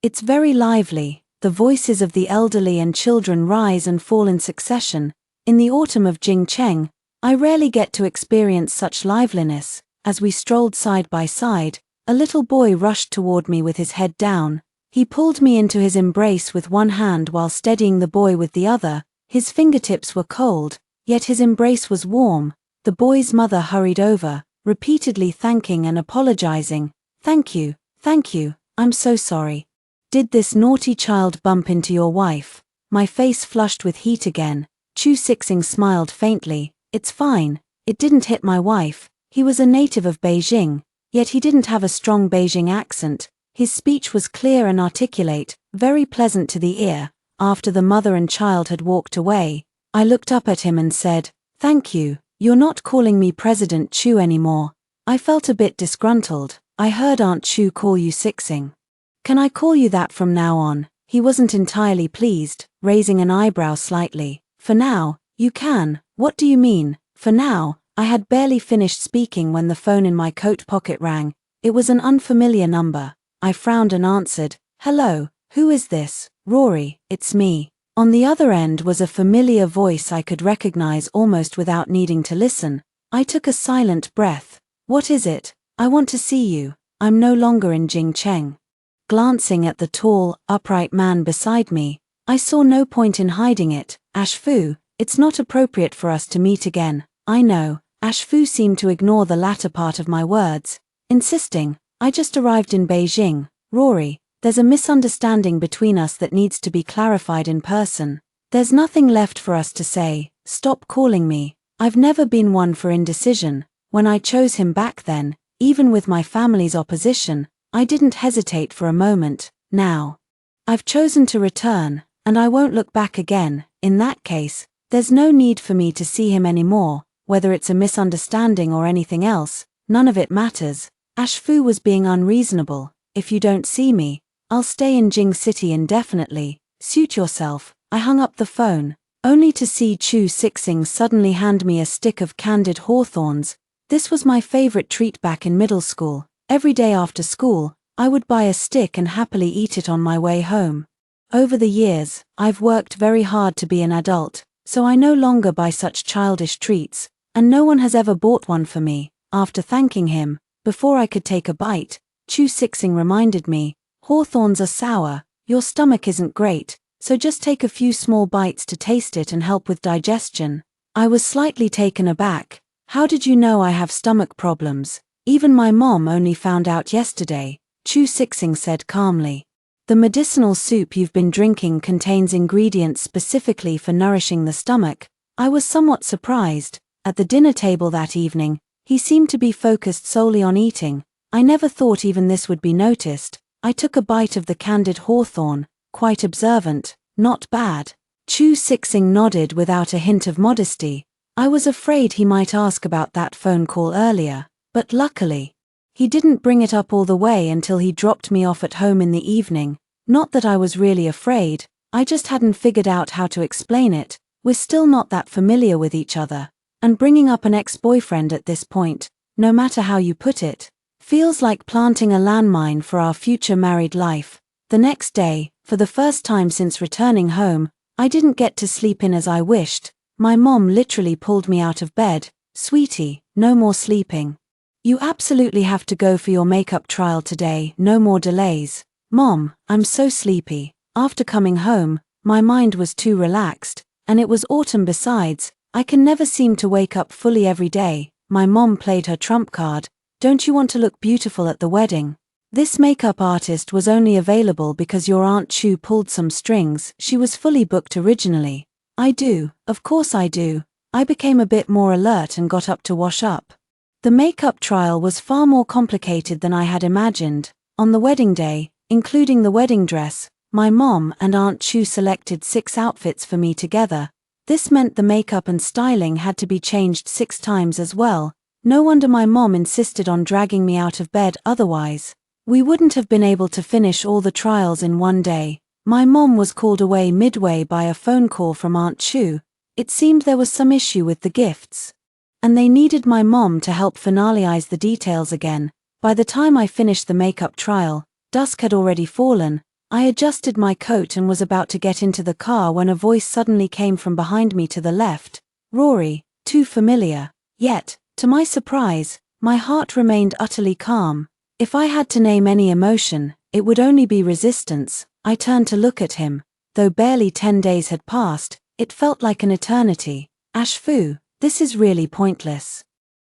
It's very lively. The voices of the elderly and children rise and fall in succession. In the autumn of Jingcheng, I rarely get to experience such liveliness. As we strolled side by side, a little boy rushed toward me with his head down. He pulled me into his embrace with one hand while steadying the boy with the other. His fingertips were cold, yet his embrace was warm. The boy's mother hurried over, repeatedly thanking and apologizing. Thank you, I'm so sorry. Did this naughty child bump into your wife?" My face flushed with heat again. Chu Sixing smiled faintly. "It's fine. It didn't hit my wife." He was a native of Beijing, yet he didn't have a strong Beijing accent. His speech was clear and articulate, very pleasant to the ear. After the mother and child had walked away, I looked up at him and said, "Thank you. You're not calling me President Chu anymore." I felt a bit disgruntled. "I heard Aunt Chu call you Sixing. Can I call you that from now on?" He wasn't entirely pleased, raising an eyebrow slightly. "For now, you can." "What do you mean, for now?" I had barely finished speaking when the phone in my coat pocket rang. It was an unfamiliar number. I frowned and answered, "Hello, who is this?" "Rory, it's me." On the other end was a familiar voice I could recognize almost without needing to listen. I took a silent breath. "What is it?" "I want to see you. I'm no longer in Jingcheng." Glancing at the tall, upright man beside me, I saw no point in hiding it. "Ash Fu, it's not appropriate for us to meet again." "I know." Ash Fu seemed to ignore the latter part of my words, insisting, "I just arrived in Beijing. Rory, there's a misunderstanding between us that needs to be clarified in person. There's nothing left for us to say. Stop calling me." I've never been one for indecision. When I chose him back then, even with my family's opposition, I didn't hesitate for a moment. Now, I've chosen to return, and I won't look back again. In that case, there's no need for me to see him anymore. Whether it's a misunderstanding or anything else, none of it matters. Ash Fu was being unreasonable. "If you don't see me, I'll stay in Jing City indefinitely. Suit yourself." I hung up the phone, only to see Chu Sixing suddenly hand me a stick of candied hawthorns. This was my favorite treat back in middle school. Every day after school, I would buy a stick and happily eat it on my way home. Over the years, I've worked very hard to be an adult, so I no longer buy such childish treats, and no one has ever bought one for me. After thanking him, before I could take a bite, Chu Sixing reminded me. Hawthorns are sour, your stomach isn't great, so just take a few small bites to taste it and help with digestion. I was slightly taken aback. How did you know I have stomach problems? Even my mom only found out yesterday, Chu Sixing said calmly. The medicinal soup you've been drinking contains ingredients specifically for nourishing the stomach. I was somewhat surprised. At the dinner table that evening, he seemed to be focused solely on eating. I never thought even this would be noticed. I took a bite of the candied hawthorn, quite observant. Not bad. Chu Sixing nodded without a hint of modesty. I was afraid he might ask about that phone call earlier, but luckily, he didn't bring it up all the way until he dropped me off at home in the evening. Not that I was really afraid, I just hadn't figured out how to explain it. We're still not that familiar with each other, and bringing up an ex-boyfriend at this point, no matter how you put it, feels like planting a landmine for our future married life. The next day, for the first time since returning home, I didn't get to sleep in as I wished. My mom literally pulled me out of bed. Sweetie, no more sleeping. You absolutely have to go for your makeup trial today, no more delays. Mom, I'm so sleepy. After coming home, my mind was too relaxed, and it was autumn besides. I can never seem to wake up fully every day. My mom played her trump card. Don't you want to look beautiful at the wedding? This makeup artist was only available because your Aunt Chu pulled some strings. She was fully booked originally. I do, of course I do. I became a bit more alert and got up to wash up. The makeup trial was far more complicated than I had imagined. On the wedding day, including the wedding dress, my mom and Aunt Chu selected 6 outfits for me together. This meant the makeup and styling had to be changed 6 times as well. No wonder my mom insisted on dragging me out of bed, otherwise we wouldn't have been able to finish all the trials in one day. My mom was called away midway by a phone call from Aunt Chu. It seemed there was some issue with the gifts, and they needed my mom to help finalize the details again. By the time I finished the makeup trial, dusk had already fallen. I adjusted my coat and was about to get into the car when a voice suddenly came from behind me to the left. Rory, too familiar. Yet, to my surprise, my heart remained utterly calm. If I had to name any emotion, it would only be resistance. I turned to look at him. Though barely 10 days had passed, it felt like an eternity. Ash Fu, this is really pointless.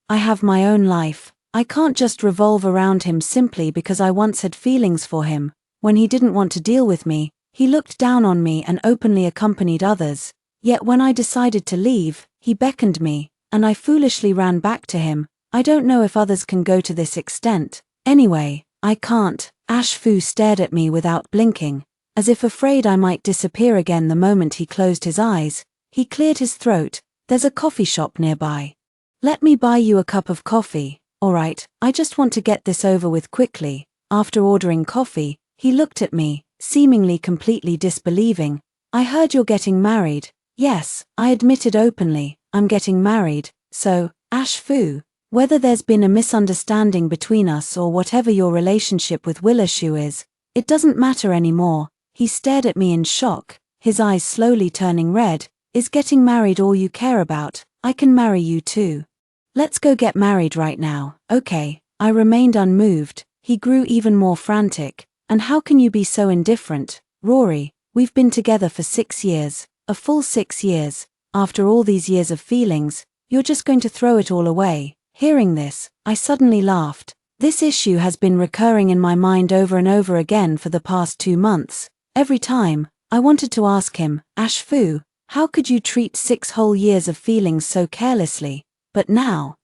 I have my own life. I can't just revolve around him simply because I once had feelings for him. When he didn't want to deal with me, he looked down on me and openly accompanied others. Yet when I decided to leave, he beckoned me, and I foolishly ran back to him. I don't know if others can go to this extent. Anyway, I can't. Ash Fu stared at me without blinking, as if afraid I might disappear again the moment he closed his eyes. He cleared his throat. There's a coffee shop nearby. Let me buy you a cup of coffee. Alright, I just want to get this over with quickly. After ordering coffee, he looked at me, seemingly completely disbelieving. I heard you're getting married. Yes, I admitted openly, I'm getting married. So, Ash Fu, whether there's been a misunderstanding between us or whatever your relationship with Willishu is, it doesn't matter anymore. He stared at me in shock, his eyes slowly turning red. Is getting married all you care about? I can marry you too. Let's go get married right now. Okay. I remained unmoved. He grew even more frantic. And how can you be so indifferent? Rory, we've been together for 6 years, a full 6 years. After all these years of feelings, you're just going to throw it all away. Hearing this, I suddenly laughed. This issue has been recurring in my mind over and over again for the past 2 months. Every time, I wanted to ask him, Ash Fu, how could you treat 6 whole years of feelings so carelessly? But now,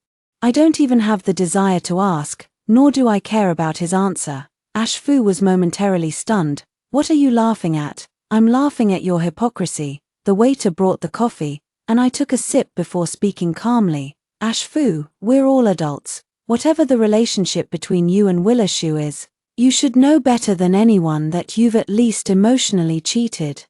I don't even have the desire to ask, nor do I care about his answer. Ash Fu was momentarily stunned. What are you laughing at? I'm laughing at your hypocrisy. The waiter brought the coffee, and I took a sip before speaking calmly. Ash Fu, we're all adults. Whatever the relationship between you and Willishu is, you should know better than anyone that you've at least emotionally cheated.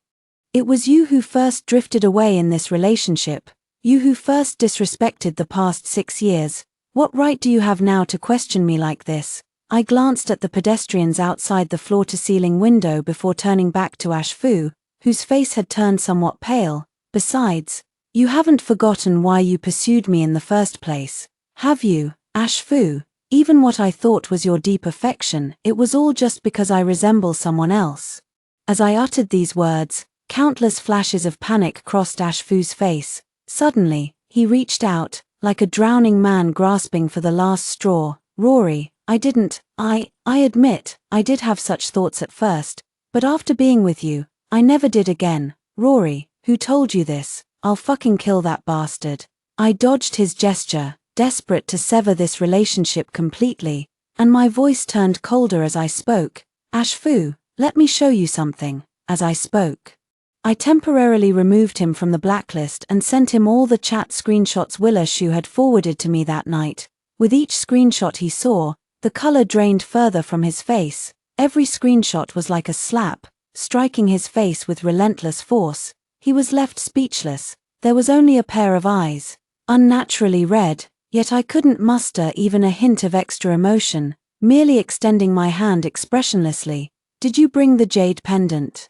It was you who first drifted away in this relationship. You who first disrespected the past 6 years. What right do you have now to question me like this? I glanced at the pedestrians outside the floor-to-ceiling window before turning back to Ash Fu, whose face had turned somewhat pale. Besides, you haven't forgotten why you pursued me in the first place, have you, Ash Fu? Even what I thought was your deep affection, it was all just because I resemble someone else. As I uttered these words, countless flashes of panic crossed Ashfu's face. Suddenly, he reached out, like a drowning man grasping for the last straw. Rory, I admit, I did have such thoughts at first, but after being with you, I never did again. Rory, who told you this? I'll fucking kill that bastard. I dodged his gesture, desperate to sever this relationship completely, and my voice turned colder as I spoke. Ashfu, let me show you something. As I spoke, I temporarily removed him from the blacklist and sent him all the chat screenshots Willishu had forwarded to me that night. With each screenshot he saw, the color drained further from his face. Every screenshot was like a slap, striking his face with relentless force. He was left speechless. There was only a pair of eyes, unnaturally red, yet I couldn't muster even a hint of extra emotion, merely extending my hand expressionlessly. Did you bring the jade pendant?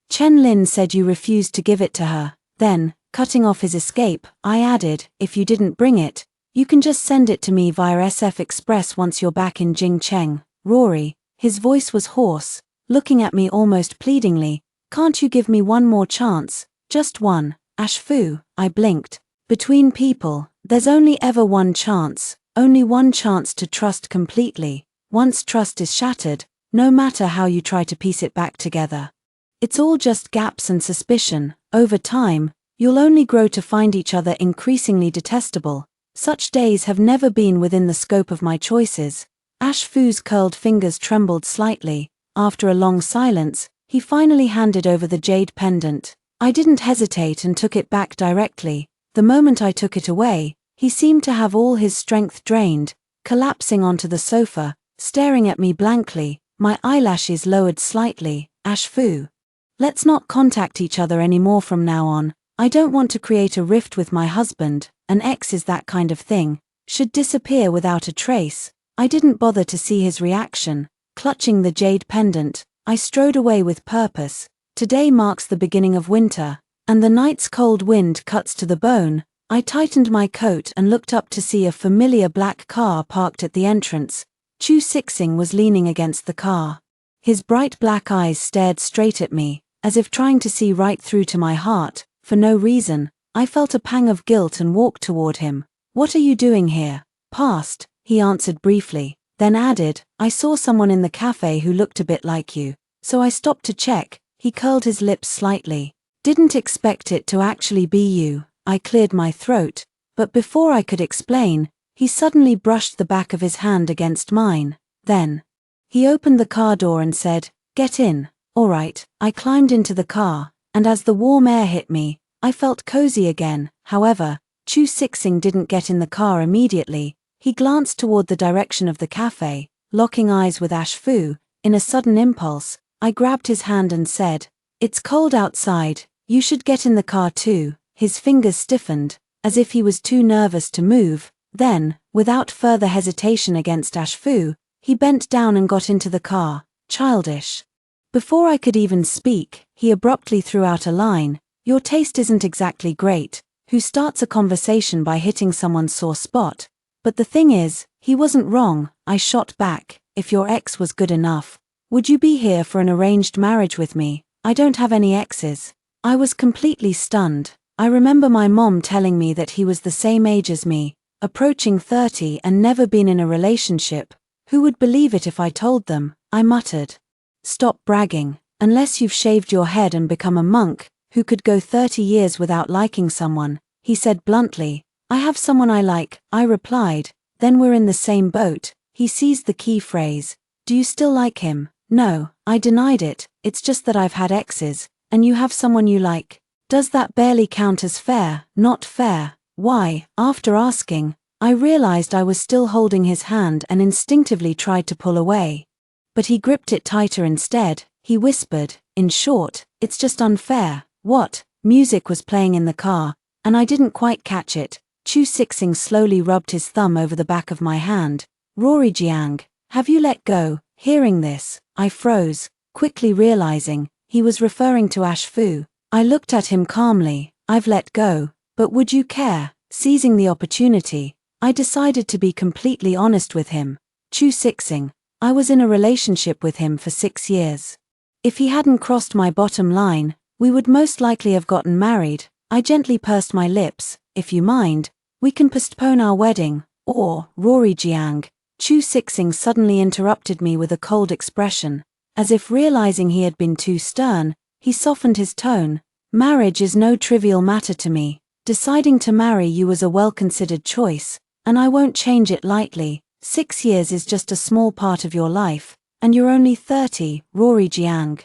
Chen Lin said you refused to give it to her. Then, cutting off his escape, I added, if you didn't bring it, you can just send it to me via SF Express once you're back in Jingcheng. Rory, his voice was hoarse, looking at me almost pleadingly, can't you give me one more chance, just one? Ashfu, I blinked. Between people, there's only ever one chance to trust completely. Once trust is shattered, no matter how you try to piece it back together, it's all just gaps and suspicion. Over time, you'll only grow to find each other increasingly detestable. Such days have never been within the scope of my choices. Ashfu's curled fingers trembled slightly. After a long silence, he finally handed over the jade pendant. I didn't hesitate and took it back directly. The moment I took it away, he seemed to have all his strength drained, collapsing onto the sofa, staring at me blankly, my eyelashes lowered slightly. Ashfu, let's not contact each other anymore from now on. I don't want to create a rift with my husband. An ex is that kind of thing, should disappear without a trace. I didn't bother to see his reaction. Clutching the jade pendant, I strode away with purpose. Today marks the beginning of winter, and the night's cold wind cuts to the bone. I tightened my coat and looked up to see a familiar black car parked at the entrance. Chu Sixing was leaning against the car. His bright black eyes stared straight at me, as if trying to see right through to my heart. For no reason, I felt a pang of guilt and walked toward him. What are you doing here? Past, he answered briefly, then added, I saw someone in the cafe who looked a bit like you, so I stopped to check. He curled his lips slightly. Didn't expect it to actually be you. I cleared my throat, but before I could explain, he suddenly brushed the back of his hand against mine. Then, he opened the car door and said, get in. All right. I climbed into the car, and as the warm air hit me, I felt cozy again. However, Chu Sixing didn't get in the car immediately. He glanced toward the direction of the cafe, locking eyes with Ashfu. In a sudden impulse, I grabbed his hand and said, it's cold outside, you should get in the car too. His fingers stiffened, as if he was too nervous to move. Then, without further hesitation against Ashfu, he bent down and got into the car. Childish. Before I could even speak, he abruptly threw out a line, your taste isn't exactly great. Who starts a conversation by hitting someone's sore spot? But the thing is, he wasn't wrong. I shot back, if your ex was good enough, would you be here for an arranged marriage with me? I don't have any exes. I was completely stunned. I remember my mom telling me that he was the same age as me, approaching 30 and never been in a relationship. Who would believe it if I told them? I muttered. Stop bragging. Unless you've shaved your head and become a monk, who could go 30 years without liking someone, he said bluntly. I have someone I like, I replied. Then we're in the same boat. He seized the key phrase. Do you still like him? No, I denied it. It's just that I've had exes, and you have someone you like. Does that barely count as fair? Not fair. Why? After asking, I realized I was still holding his hand and instinctively tried to pull away. But he gripped it tighter instead. He whispered, in short, it's just unfair. What? Music was playing in the car, and I didn't quite catch it. Chu Sixing slowly rubbed his thumb over the back of my hand. Rory Jiang, have you let go? Hearing this, I froze, quickly realizing he was referring to Ashfu. I looked at him calmly. I've let go, but would you care? Seizing the opportunity, I decided to be completely honest with him. Chu Sixing. I was in a relationship with him for 6 years. If he hadn't crossed my bottom line, we would most likely have gotten married. I gently pursed my lips. If you mind, we can postpone our wedding, or, Rory Jiang. Chu Sixing suddenly interrupted me with a cold expression. As if realizing he had been too stern, he softened his tone. Marriage is no trivial matter to me. Deciding to marry you was a well-considered choice, and I won't change it lightly. 6 years is just a small part of your life, and you're only 30, Rory Jiang.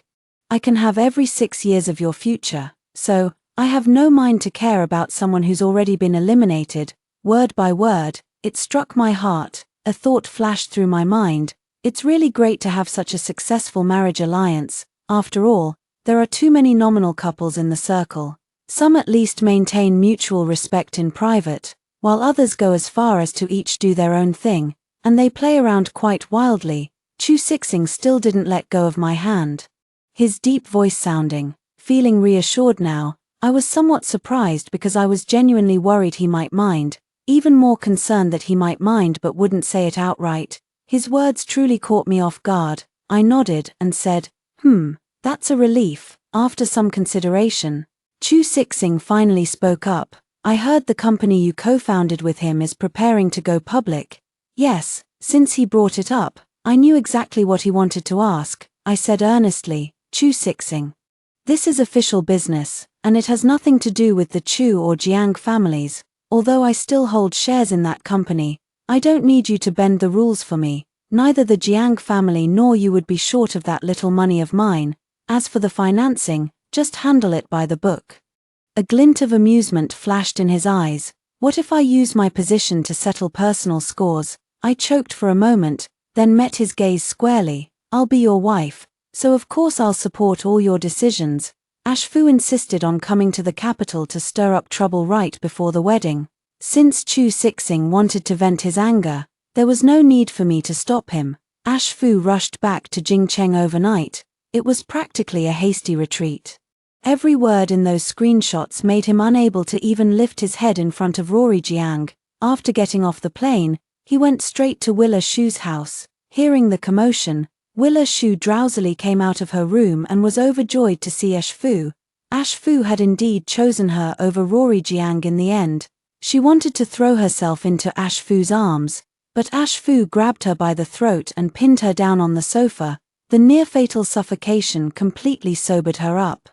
I can have every 6 years of your future, so, I have no mind to care about someone who's already been eliminated. Word by word, it struck my heart. A thought flashed through my mind. It's really great to have such a successful marriage alliance. After all, there are too many nominal couples in the circle. Some at least maintain mutual respect in private, while others go as far as to each do their own thing, and they play around quite wildly. Chu Sixing still didn't let go of my hand. His deep voice sounding. Feeling reassured now, I was somewhat surprised because I was genuinely worried he might mind, even more concerned that he might mind but wouldn't say it outright. His words truly caught me off guard. I nodded and said, that's a relief. After some consideration, Chu Sixing finally spoke up. I heard the company you co-founded with him is preparing to go public. Yes, since he brought it up, I knew exactly what he wanted to ask. I said earnestly, Chu Sixing. This is official business, and it has nothing to do with the Chu or Jiang families. Although I still hold shares in that company, I don't need you to bend the rules for me. Neither the Jiang family nor you would be short of that little money of mine. As for the financing, just handle it by the book. A glint of amusement flashed in his eyes. What if I use my position to settle personal scores? I choked for a moment, then met his gaze squarely. I'll be your wife, so of course I'll support all your decisions. Ashfu insisted on coming to the capital to stir up trouble right before the wedding. Since Chu Sixing wanted to vent his anger, there was no need for me to stop him. Ashfu rushed back to Jingcheng overnight. It was practically a hasty retreat. Every word in those screenshots made him unable to even lift his head in front of Rory Jiang. After getting off the plane, he went straight to Willa Shu's house. Hearing the commotion, Willa Shu drowsily came out of her room and was overjoyed to see Ashfu. Ashfu had indeed chosen her over Rory Jiang in the end. She wanted to throw herself into Ashfu's arms, but Ashfu grabbed her by the throat and pinned her down on the sofa. The near-fatal suffocation completely sobered her up.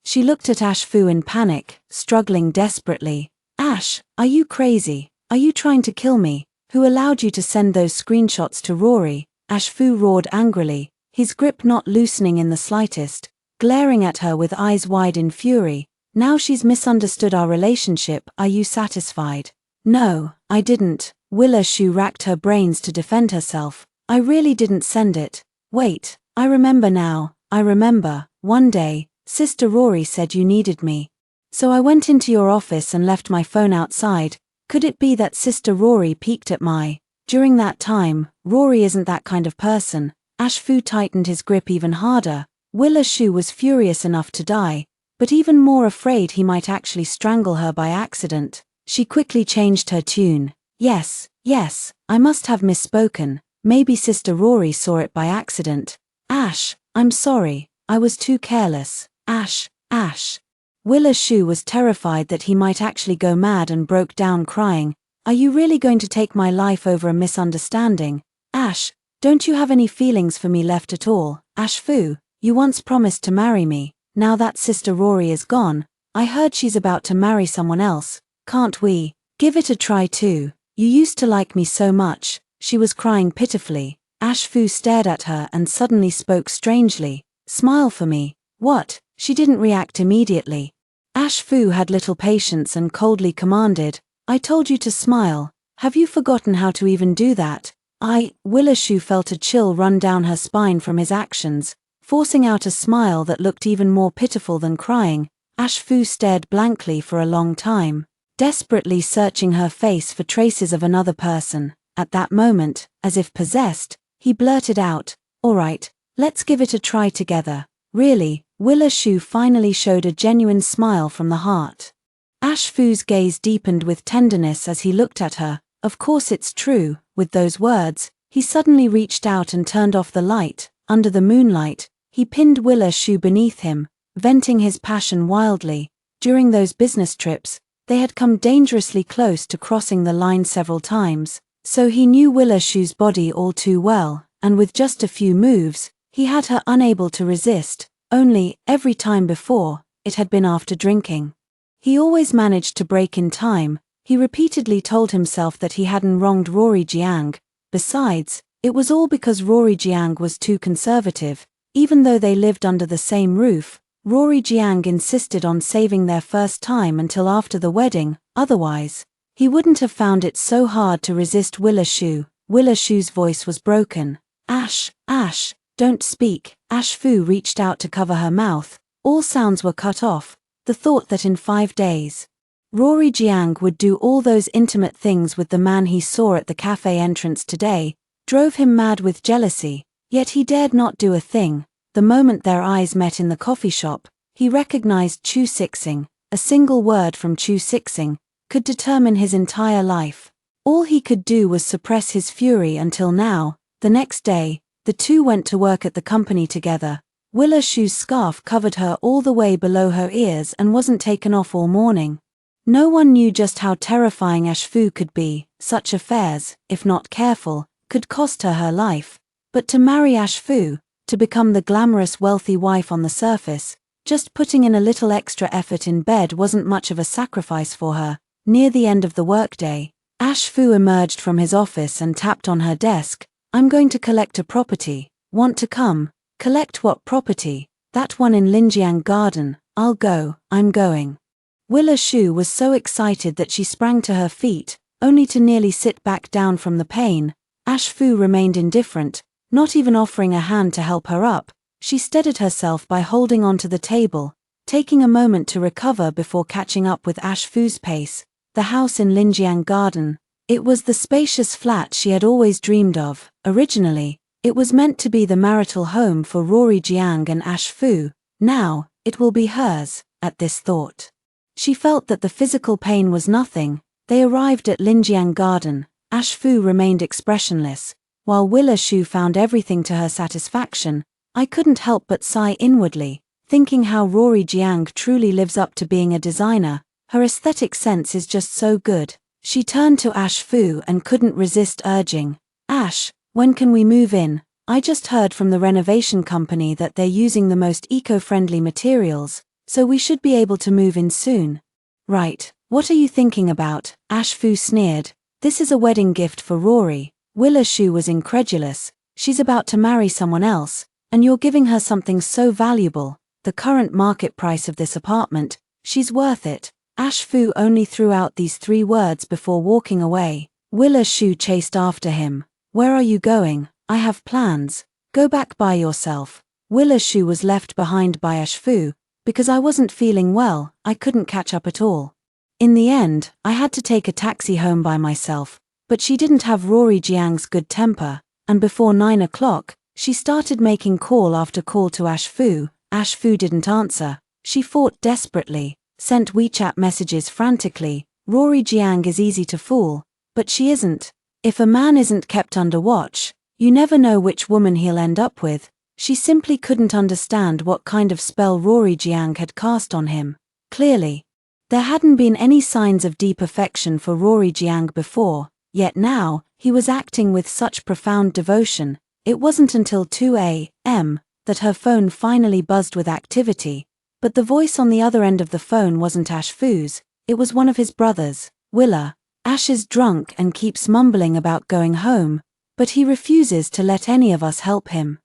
She looked at Ashfu in panic, struggling desperately. Ash, are you crazy? Are you trying to kill me? Who allowed you to send those screenshots to Rory? Ashfu roared angrily, his grip not loosening in the slightest, glaring at her with eyes wide in fury. Now she's misunderstood our relationship, are you satisfied? No, I didn't. Willa Shu racked her brains to defend herself. I really didn't send it. Wait, I remember now, I remember. One day, Sister Rory said you needed me. So I went into your office and left my phone outside. Could it be that Sister Rory peeked at my... During that time, Rory isn't that kind of person. Ashfu tightened his grip even harder. Willa Shu was furious enough to die, but even more afraid he might actually strangle her by accident. She quickly changed her tune. Yes, I must have misspoken. Maybe Sister Rory saw it by accident. Ash, I'm sorry, I was too careless. Ash. Willa Shu was terrified that he might actually go mad and broke down crying. Are you really going to take my life over a misunderstanding? Ash, don't you have any feelings for me left at all? Ashfu, you once promised to marry me. Now that Sister Rory is gone, I heard she's about to marry someone else. Can't we give it a try too? You used to like me so much. She was crying pitifully. Ashfu stared at her and suddenly spoke strangely. Smile for me. What? She didn't react immediately. Ashfu had little patience and coldly commanded, I told you to smile. Have you forgotten how to even do that? Willa Shu felt a chill run down her spine from his actions, forcing out a smile that looked even more pitiful than crying. Ashfu stared blankly for a long time, desperately searching her face for traces of another person. At that moment, as if possessed, he blurted out, all right, let's give it a try together. Really? Willa Shu finally showed a genuine smile from the heart. Ashfu's gaze deepened with tenderness as he looked at her. Of course it's true. With those words, He suddenly reached out and turned off the light. Under the moonlight, he pinned Willa's shoe beneath him, venting his passion wildly. During those business trips, they had come dangerously close to crossing the line several times, so he knew Willa's shoe's body all too well, and with just a few moves, he had her unable to resist, only, every time before, it had been after drinking. He always managed to break in time. He repeatedly told himself that he hadn't wronged Rory Jiang. Besides, it was all because Rory Jiang was too conservative. Even though they lived under the same roof, Rory Jiang insisted on saving their first time until after the wedding, otherwise, he wouldn't have found it so hard to resist Willa Shu. Willa Shu's voice was broken. Ash, don't speak. Ash Fu reached out to cover her mouth. All sounds were cut off. The thought that in 5 days, Rory Jiang would do all those intimate things with the man he saw at the cafe entrance today drove him mad with jealousy, yet he dared not do a thing. The moment their eyes met in the coffee shop, he recognized Chu Sixing. A single word from Chu Sixing could determine his entire life. All he could do was suppress his fury until now. The next day, the two went to work at the company together. Willa Shu's scarf covered her all the way below her ears and wasn't taken off all morning. No one knew just how terrifying Ash Fu could be. Such affairs, if not careful, could cost her her life. But to marry Ash Fu, to become the glamorous wealthy wife on the surface, just putting in a little extra effort in bed wasn't much of a sacrifice for her. Near the end of the workday, Ash Fu emerged from his office and tapped on her desk. I'm going to collect a property. Want to come? Collect what property? That one in Linjiang Garden. I'll go. I'm going. Willa Shu was so excited that she sprang to her feet, only to nearly sit back down from the pain. Ash Fu remained indifferent, not even offering a hand to help her up. She steadied herself by holding onto the table, taking a moment to recover before catching up with Ash Fu's pace. The house in Linjiang Garden. It was the spacious flat she had always dreamed of. Originally, it was meant to be the marital home for Rory Jiang and Ash Fu. Now, it will be hers. At this thought, she felt that the physical pain was nothing. They arrived at Linjiang Garden. Ash Fu remained expressionless, while Willa Shu found everything to her satisfaction. I couldn't help but sigh inwardly, thinking how Rory Jiang truly lives up to being a designer. Her aesthetic sense is just so good. She turned to Ash Fu and couldn't resist urging, Ash, when can we move in? I just heard from the renovation company that they're using the most eco-friendly materials, so we should be able to move in soon. Right, what are you thinking about? Ash Fu sneered. This is a wedding gift for Rory. Willa Shu was incredulous. She's about to marry someone else, and you're giving her something so valuable. The current market price of this apartment, she's worth it. Ash Fu only threw out these 3 words before walking away. Willa Shu chased after him. Where are you going? I have plans. Go back by yourself. Willa Shu was left behind by Ash Fu. Because I wasn't feeling well, I couldn't catch up at all. In the end, I had to take a taxi home by myself, but she didn't have Rory Jiang's good temper, and before 9 o'clock, she started making call after call to Ash Fu. Ash Fu didn't answer. She fought desperately, sent WeChat messages frantically. Rory Jiang is easy to fool, but she isn't. If a man isn't kept under watch, you never know which woman he'll end up with. She simply couldn't understand what kind of spell Rory Jiang had cast on him. Clearly, there hadn't been any signs of deep affection for Rory Jiang before, yet now, he was acting with such profound devotion. It wasn't until 2 a.m. that her phone finally buzzed with activity, but the voice on the other end of the phone wasn't Ash Fu's, it was one of his brothers. Willa. Ash is drunk and keeps mumbling about going home, but he refuses to let any of us help him.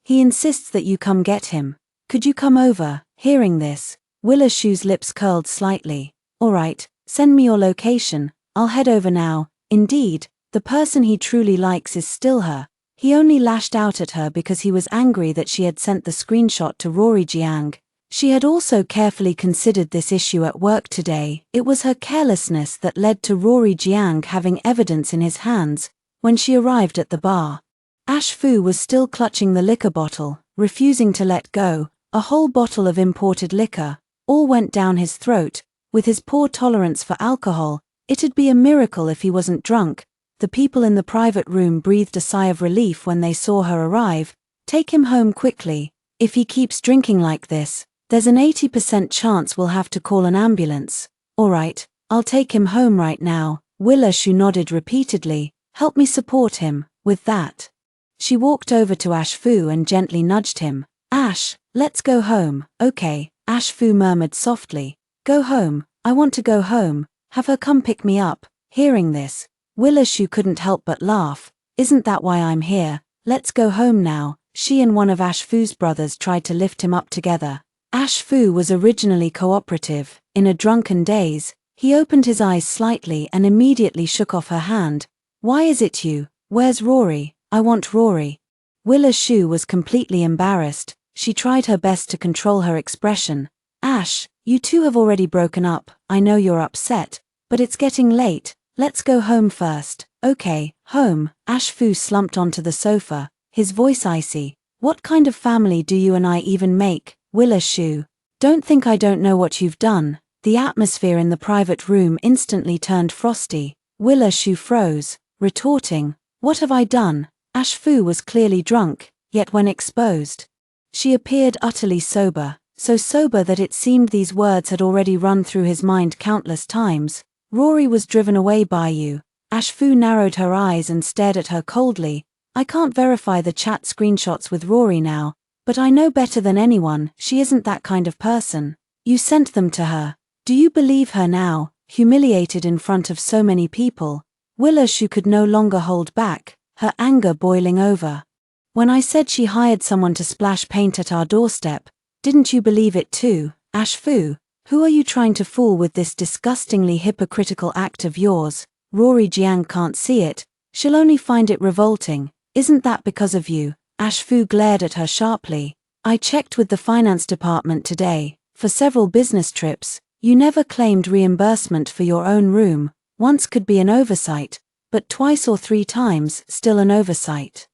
He insists that you come get him. Could you come over? Hearing this, Willa Shu's lips curled slightly. All right, send me your location, I'll head over now. Indeed, the person he truly likes is still her. He only lashed out at her because he was angry that she had sent the screenshot to Rory Jiang. She had also carefully considered this issue at work today. It was her carelessness that led to Rory Jiang having evidence in his hands when she arrived at the bar. Ash Fu was still clutching the liquor bottle, refusing to let go. A whole bottle of imported liquor, all went down his throat. With his poor tolerance for alcohol, it'd be a miracle if he wasn't drunk. The people in the private room breathed a sigh of relief when they saw her arrive. Take him home quickly. If he keeps drinking like this, there's an 80% chance we'll have to call an ambulance. All right, I'll take him home right now. Willishu nodded repeatedly. Help me support him. With that, she walked over to Ashfu and gently nudged him. Ash, let's go home. Okay, Ashfu murmured softly. Go home. I want to go home. Have her come pick me up. Hearing this, Willishu couldn't help but laugh. Isn't that why I'm here? Let's go home now. She and one of Ashfu's brothers tried to lift him up together. Ashfu was originally cooperative. In a drunken daze, he opened his eyes slightly and immediately shook off her hand. Why is it you? Where's Rory? I want Rory. Willishu was completely embarrassed. She tried her best to control her expression. Ash, you two have already broken up. I know you're upset, but it's getting late. Let's go home first. Okay, home. Ashfu slumped onto the sofa, his voice icy. What kind of family do you and I even make? Willishu, don't think I don't know what you've done. The atmosphere in the private room instantly turned frosty. Willishu froze, retorting, what have I done? Ashfu was clearly drunk, yet when exposed, she appeared utterly sober, so sober that it seemed these words had already run through his mind countless times. Rory was driven away by you. Ashfu narrowed her eyes and stared at her coldly. I can't verify the chat screenshots with Rory now, but I know better than anyone, she isn't that kind of person. You sent them to her. Do you believe her now? Humiliated in front of so many people, Willishu could no longer hold back, her anger boiling over. When I said she hired someone to splash paint at our doorstep, didn't you believe it too? Ashfu, who are you trying to fool with this disgustingly hypocritical act of yours? Rory Jiang can't see it, she'll only find it revolting. Isn't that because of you? Ashfu glared at her sharply. I checked with the finance department today. For several business trips, you never claimed reimbursement for your own room. Once could be an oversight, but twice or 3 times, still an oversight.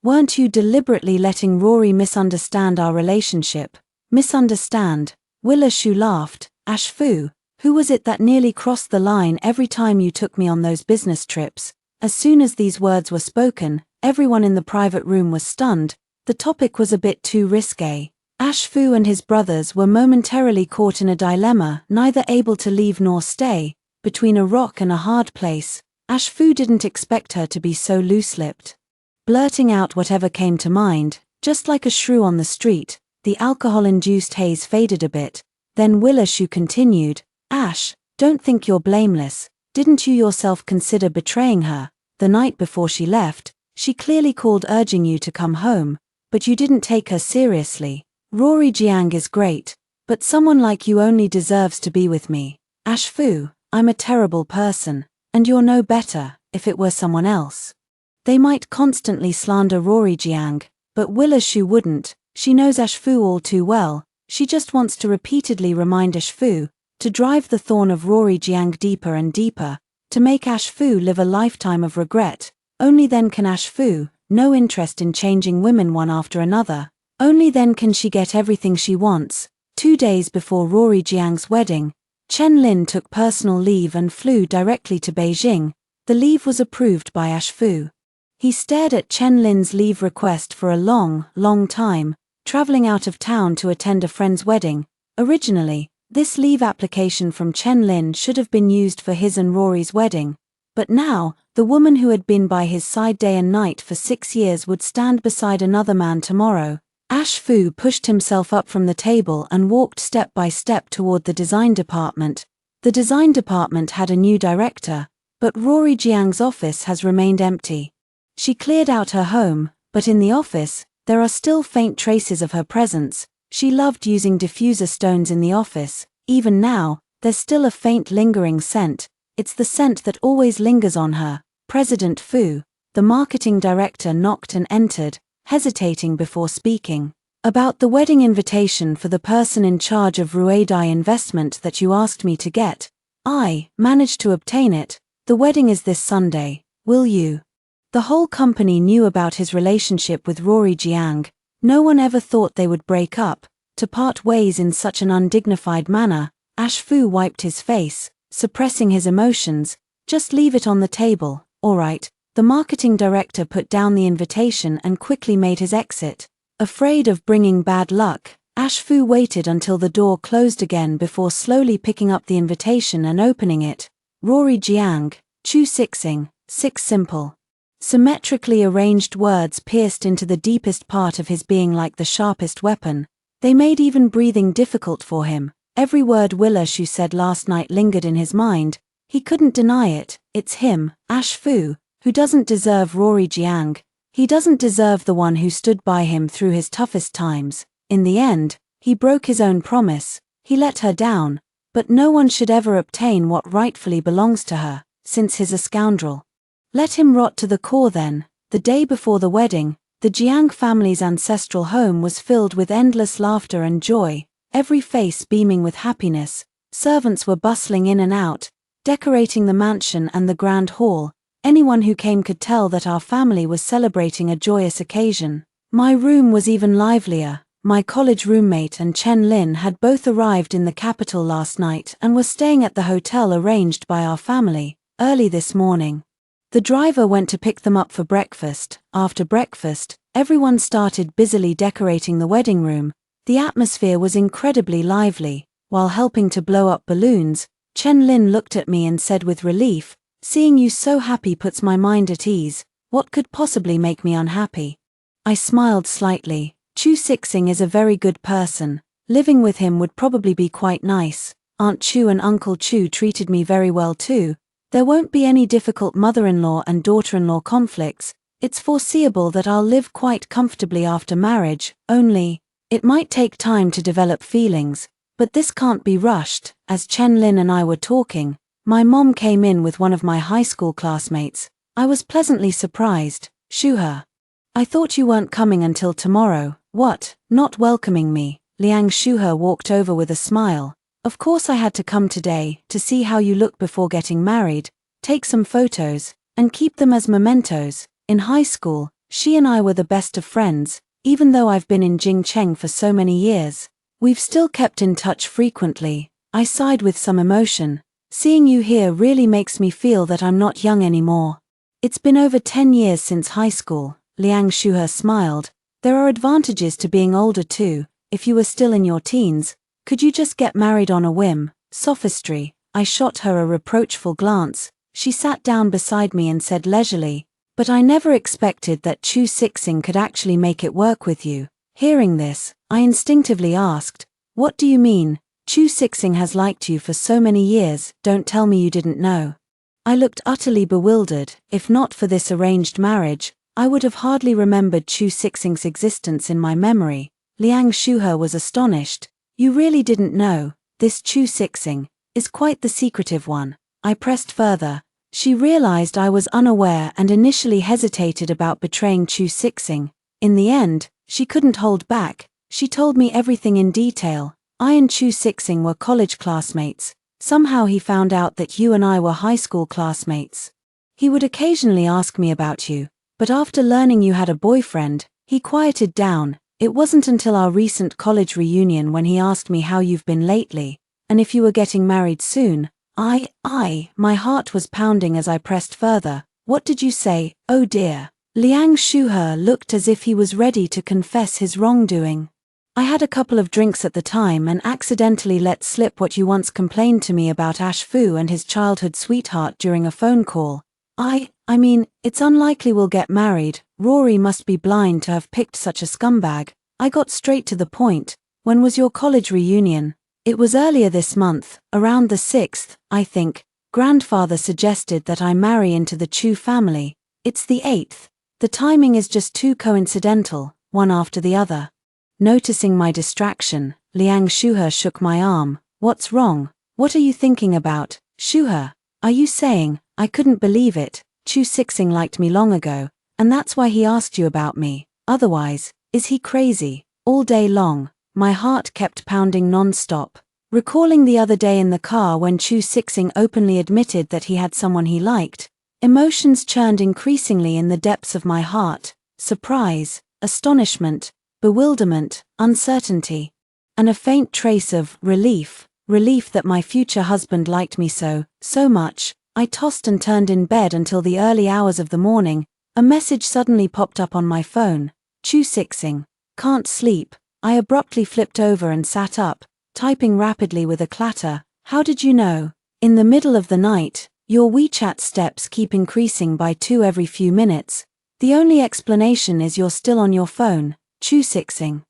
Weren't you deliberately letting Rory misunderstand our relationship? Misunderstand? Willishu laughed. Ashfu, who was it that nearly crossed the line every time you took me on those business trips? As soon as these words were spoken, everyone in the private room was stunned. The topic was a bit too risque. Ashfu and his brothers were momentarily caught in a dilemma, neither able to leave nor stay, between a rock and a hard place. Ashfu didn't expect her to be so loose-lipped. Blurting out whatever came to mind, just like a shrew on the street, the alcohol-induced haze faded a bit. Then Willishu continued, Ash, don't think you're blameless. Didn't you yourself consider betraying her? The night before she left, she clearly called urging you to come home, but you didn't take her seriously. Rory Jiang is great, but someone like you only deserves to be with me. Ashfu, I'm a terrible person, and you're no better. If it were someone else, they might constantly slander Rory Jiang, but Willishu wouldn't. She knows Ashfu all too well. She just wants to repeatedly remind Ashfu, to drive the thorn of Rory Jiang deeper and deeper, to make Ashfu live a lifetime of regret. Only then can Ashfu, no interest in changing women one after another, only then can she get everything she wants. 2 days before Rory Jiang's wedding, Chen Lin took personal leave and flew directly to Beijing. The leave was approved by Ashfu. He stared at Chen Lin's leave request for a long, long time, traveling out of town to attend a friend's wedding. Originally, this leave application from Chen Lin should have been used for his and Rory's wedding, but now, the woman who had been by his side day and night for 6 years would stand beside another man tomorrow. Ashfu pushed himself up from the table and walked step by step toward the design department. The design department had a new director, but Rory Jiang's office has remained empty. She cleared out her home, but in the office, there are still faint traces of her presence. She loved using diffuser stones in the office. Even now, there's still a faint lingering scent. It's the scent that always lingers on her. President Fu, the marketing director, knocked and entered, hesitating before speaking. About the wedding invitation for the person in charge of Ruidai investment that you asked me to get. I managed to obtain it. The wedding is this Sunday. Will you? The whole company knew about his relationship with Rory Jiang. No one ever thought they would break up, to part ways in such an undignified manner. Ashfu wiped his face, suppressing his emotions. Just leave it on the table. Alright. The marketing director put down the invitation and quickly made his exit. Afraid of bringing bad luck, Ashfu waited until the door closed again before slowly picking up the invitation and opening it. Rory Jiang, Chu Sixing, 6 simple. Symmetrically arranged words pierced into the deepest part of his being like the sharpest weapon. They made even breathing difficult for him. Every word Willa Shu said last night lingered in his mind. He couldn't deny it. It's him, Ashfu, who doesn't deserve Rory Jiang. He doesn't deserve the one who stood by him through his toughest times. In the end, he broke his own promise. He let her down. But no one should ever obtain what rightfully belongs to her, since he's a scoundrel. Let him rot to the core then. The day before the wedding, the Jiang family's ancestral home was filled with endless laughter and joy, every face beaming with happiness. Servants were bustling in and out, decorating the mansion and the grand hall. Anyone who came could tell that our family was celebrating a joyous occasion. My room was even livelier. My college roommate and Chen Lin had both arrived in the capital last night and were staying at the hotel arranged by our family. Early this morning, the driver went to pick them up for breakfast. After breakfast, everyone started busily decorating the wedding room. The atmosphere was incredibly lively. While helping to blow up balloons, Chen Lin looked at me and said with relief, "Seeing you so happy puts my mind at ease. What could possibly make me unhappy?" I smiled slightly. Chu Sixing is a very good person. Living with him would probably be quite nice. Aunt Chu and Uncle Chu treated me very well too. There won't be any difficult mother-in-law and daughter-in-law conflicts. It's foreseeable that I'll live quite comfortably after marriage, only, it might take time to develop feelings, but this can't be rushed. As Chen Lin and I were talking, my mom came in with one of my high school classmates. I was pleasantly surprised. "Shuhe, I thought you weren't coming until tomorrow." "What, not welcoming me?" Liang Shuhe walked over with a smile. "Of course I had to come today, to see how you look before getting married, take some photos, and keep them as mementos. In high school, she and I were the best of friends, even though I've been in Jingcheng for so many years. We've still kept in touch frequently." I sighed with some emotion. "Seeing you here really makes me feel that I'm not young anymore." "It's been over 10 years since high school," Liang Shuhe smiled. "There are advantages to being older too. If you were still in your teens, could you just get married on a whim?" Sophistry. I shot her a reproachful glance. She sat down beside me and said leisurely, "But I never expected that Chu Sixing could actually make it work with you." Hearing this, I instinctively asked, "What do you mean? Chu Sixing has liked you for so many years, don't tell me you didn't know." I looked utterly bewildered. If not for this arranged marriage, I would have hardly remembered Chu Sixing's existence in my memory. Liang Shuhe was astonished. "You really didn't know? This Chu Sixing is quite the secretive one." I pressed further. She realized I was unaware and initially hesitated about betraying Chu Sixing. In the end, she couldn't hold back. She told me everything in detail. "I and Chu Sixing were college classmates. Somehow he found out that you and I were high school classmates. He would occasionally ask me about you, but after learning you had a boyfriend, he quieted down. It wasn't until our recent college reunion when he asked me how you've been lately, and if you were getting married soon." My heart was pounding as I pressed further. "What did you say? Oh dear." Liang Shuhe looked as if he was ready to confess his wrongdoing. "I had a couple of drinks at the time and accidentally let slip what you once complained to me about Ashfu and his childhood sweetheart during a phone call. I mean, it's unlikely we'll get married. Rory must be blind to have picked such a scumbag." I got straight to the point. "When was your college reunion?" "It was earlier this month, around the 6th, I think. Grandfather suggested that I marry into the Chu family. It's the 8th. The timing is just too coincidental, one after the other." Noticing my distraction, Liang Shuhe shook my arm. "What's wrong? What are you thinking about, Shuhe? Are you saying, I couldn't believe it, Chu Sixing liked me long ago, and that's why he asked you about me? Otherwise, is he crazy?" All day long, my heart kept pounding non-stop. Recalling the other day in the car when Chu Sixing openly admitted that he had someone he liked, emotions churned increasingly in the depths of my heart. Surprise, astonishment, bewilderment, uncertainty, and a faint trace of relief that my future husband liked me so much. I tossed and turned in bed until the early hours of the morning. A message suddenly popped up on my phone. Chu Sixing. Can't sleep. I abruptly flipped over and sat up, typing rapidly with a clatter. How did you know? In the middle of the night, your WeChat steps keep increasing by 2 every few minutes. The only explanation is you're still on your phone. Chu Sixing.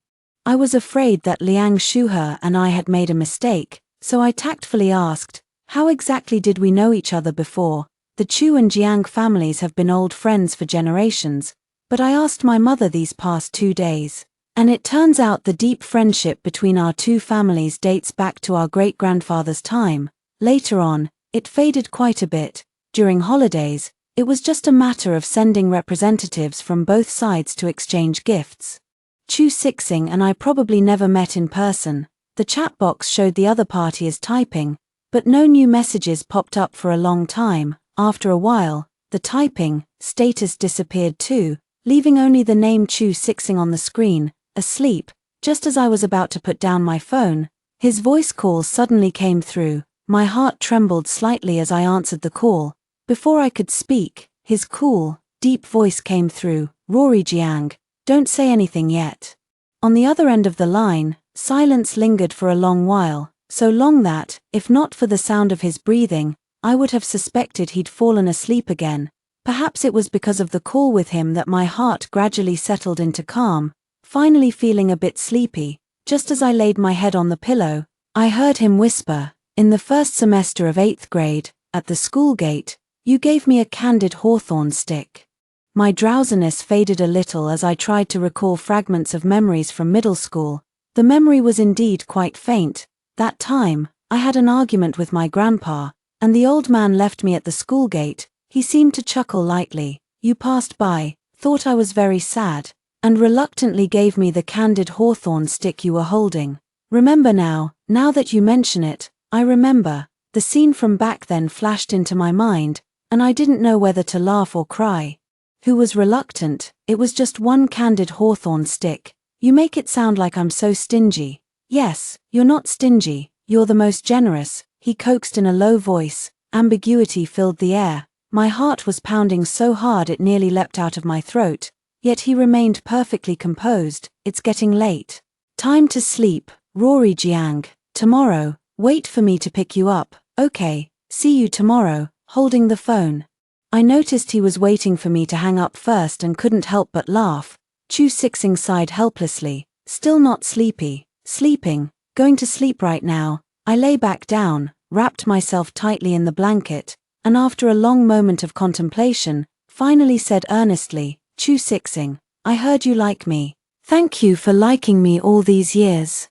I was afraid that Liang Shuhe and I had made a mistake, so I tactfully asked, how exactly did we know each other before? The Chu and Jiang families have been old friends for generations, but I asked my mother these past 2 days. And it turns out the deep friendship between our two families dates back to our great-grandfather's time. Later on, it faded quite a bit. During holidays, it was just a matter of sending representatives from both sides to exchange gifts. Chu Sixing and I probably never met in person. The chat box showed the other party as typing, but no new messages popped up for a long time. After a while, the typing status disappeared too, leaving only the name Chu Sixing on the screen. Asleep, just as I was about to put down my phone, his voice call suddenly came through. My heart trembled slightly as I answered the call. Before I could speak, his cool, deep voice came through. Rory Jiang, don't say anything yet. On the other end of the line, silence lingered for a long while, so long that, if not for the sound of his breathing, I would have suspected he'd fallen asleep again. Perhaps it was because of the call with him that my heart gradually settled into calm. Finally feeling a bit sleepy, just as I laid my head on the pillow, I heard him whisper, in the first semester of 8th grade, at the school gate, you gave me a candied hawthorn stick. My drowsiness faded a little as I tried to recall fragments of memories from middle school. The memory was indeed quite faint. That time, I had an argument with my grandpa, and the old man left me at the school gate. He seemed to chuckle lightly. You passed by, thought I was very sad, and reluctantly gave me the candied hawthorn stick you were holding. Remember now that you mention it, I remember. The scene from back then flashed into my mind, and I didn't know whether to laugh or cry. Who was reluctant? It was just one candied hawthorn stick. You make it sound like I'm so stingy. Yes, you're not stingy, you're the most generous, he coaxed in a low voice. Ambiguity filled the air. My heart was pounding so hard it nearly leapt out of my throat. Yet he remained perfectly composed. It's getting late. Time to sleep, Rory Jiang. Tomorrow, wait for me to pick you up. Okay, see you tomorrow, holding the phone. I noticed he was waiting for me to hang up first and couldn't help but laugh. Chu Sixing sighed helplessly. Still not sleepy. Sleeping. Going to sleep right now. I lay back down, wrapped myself tightly in the blanket, and after a long moment of contemplation, finally said earnestly, Chu Sixing, I heard you like me. Thank you for liking me all these years.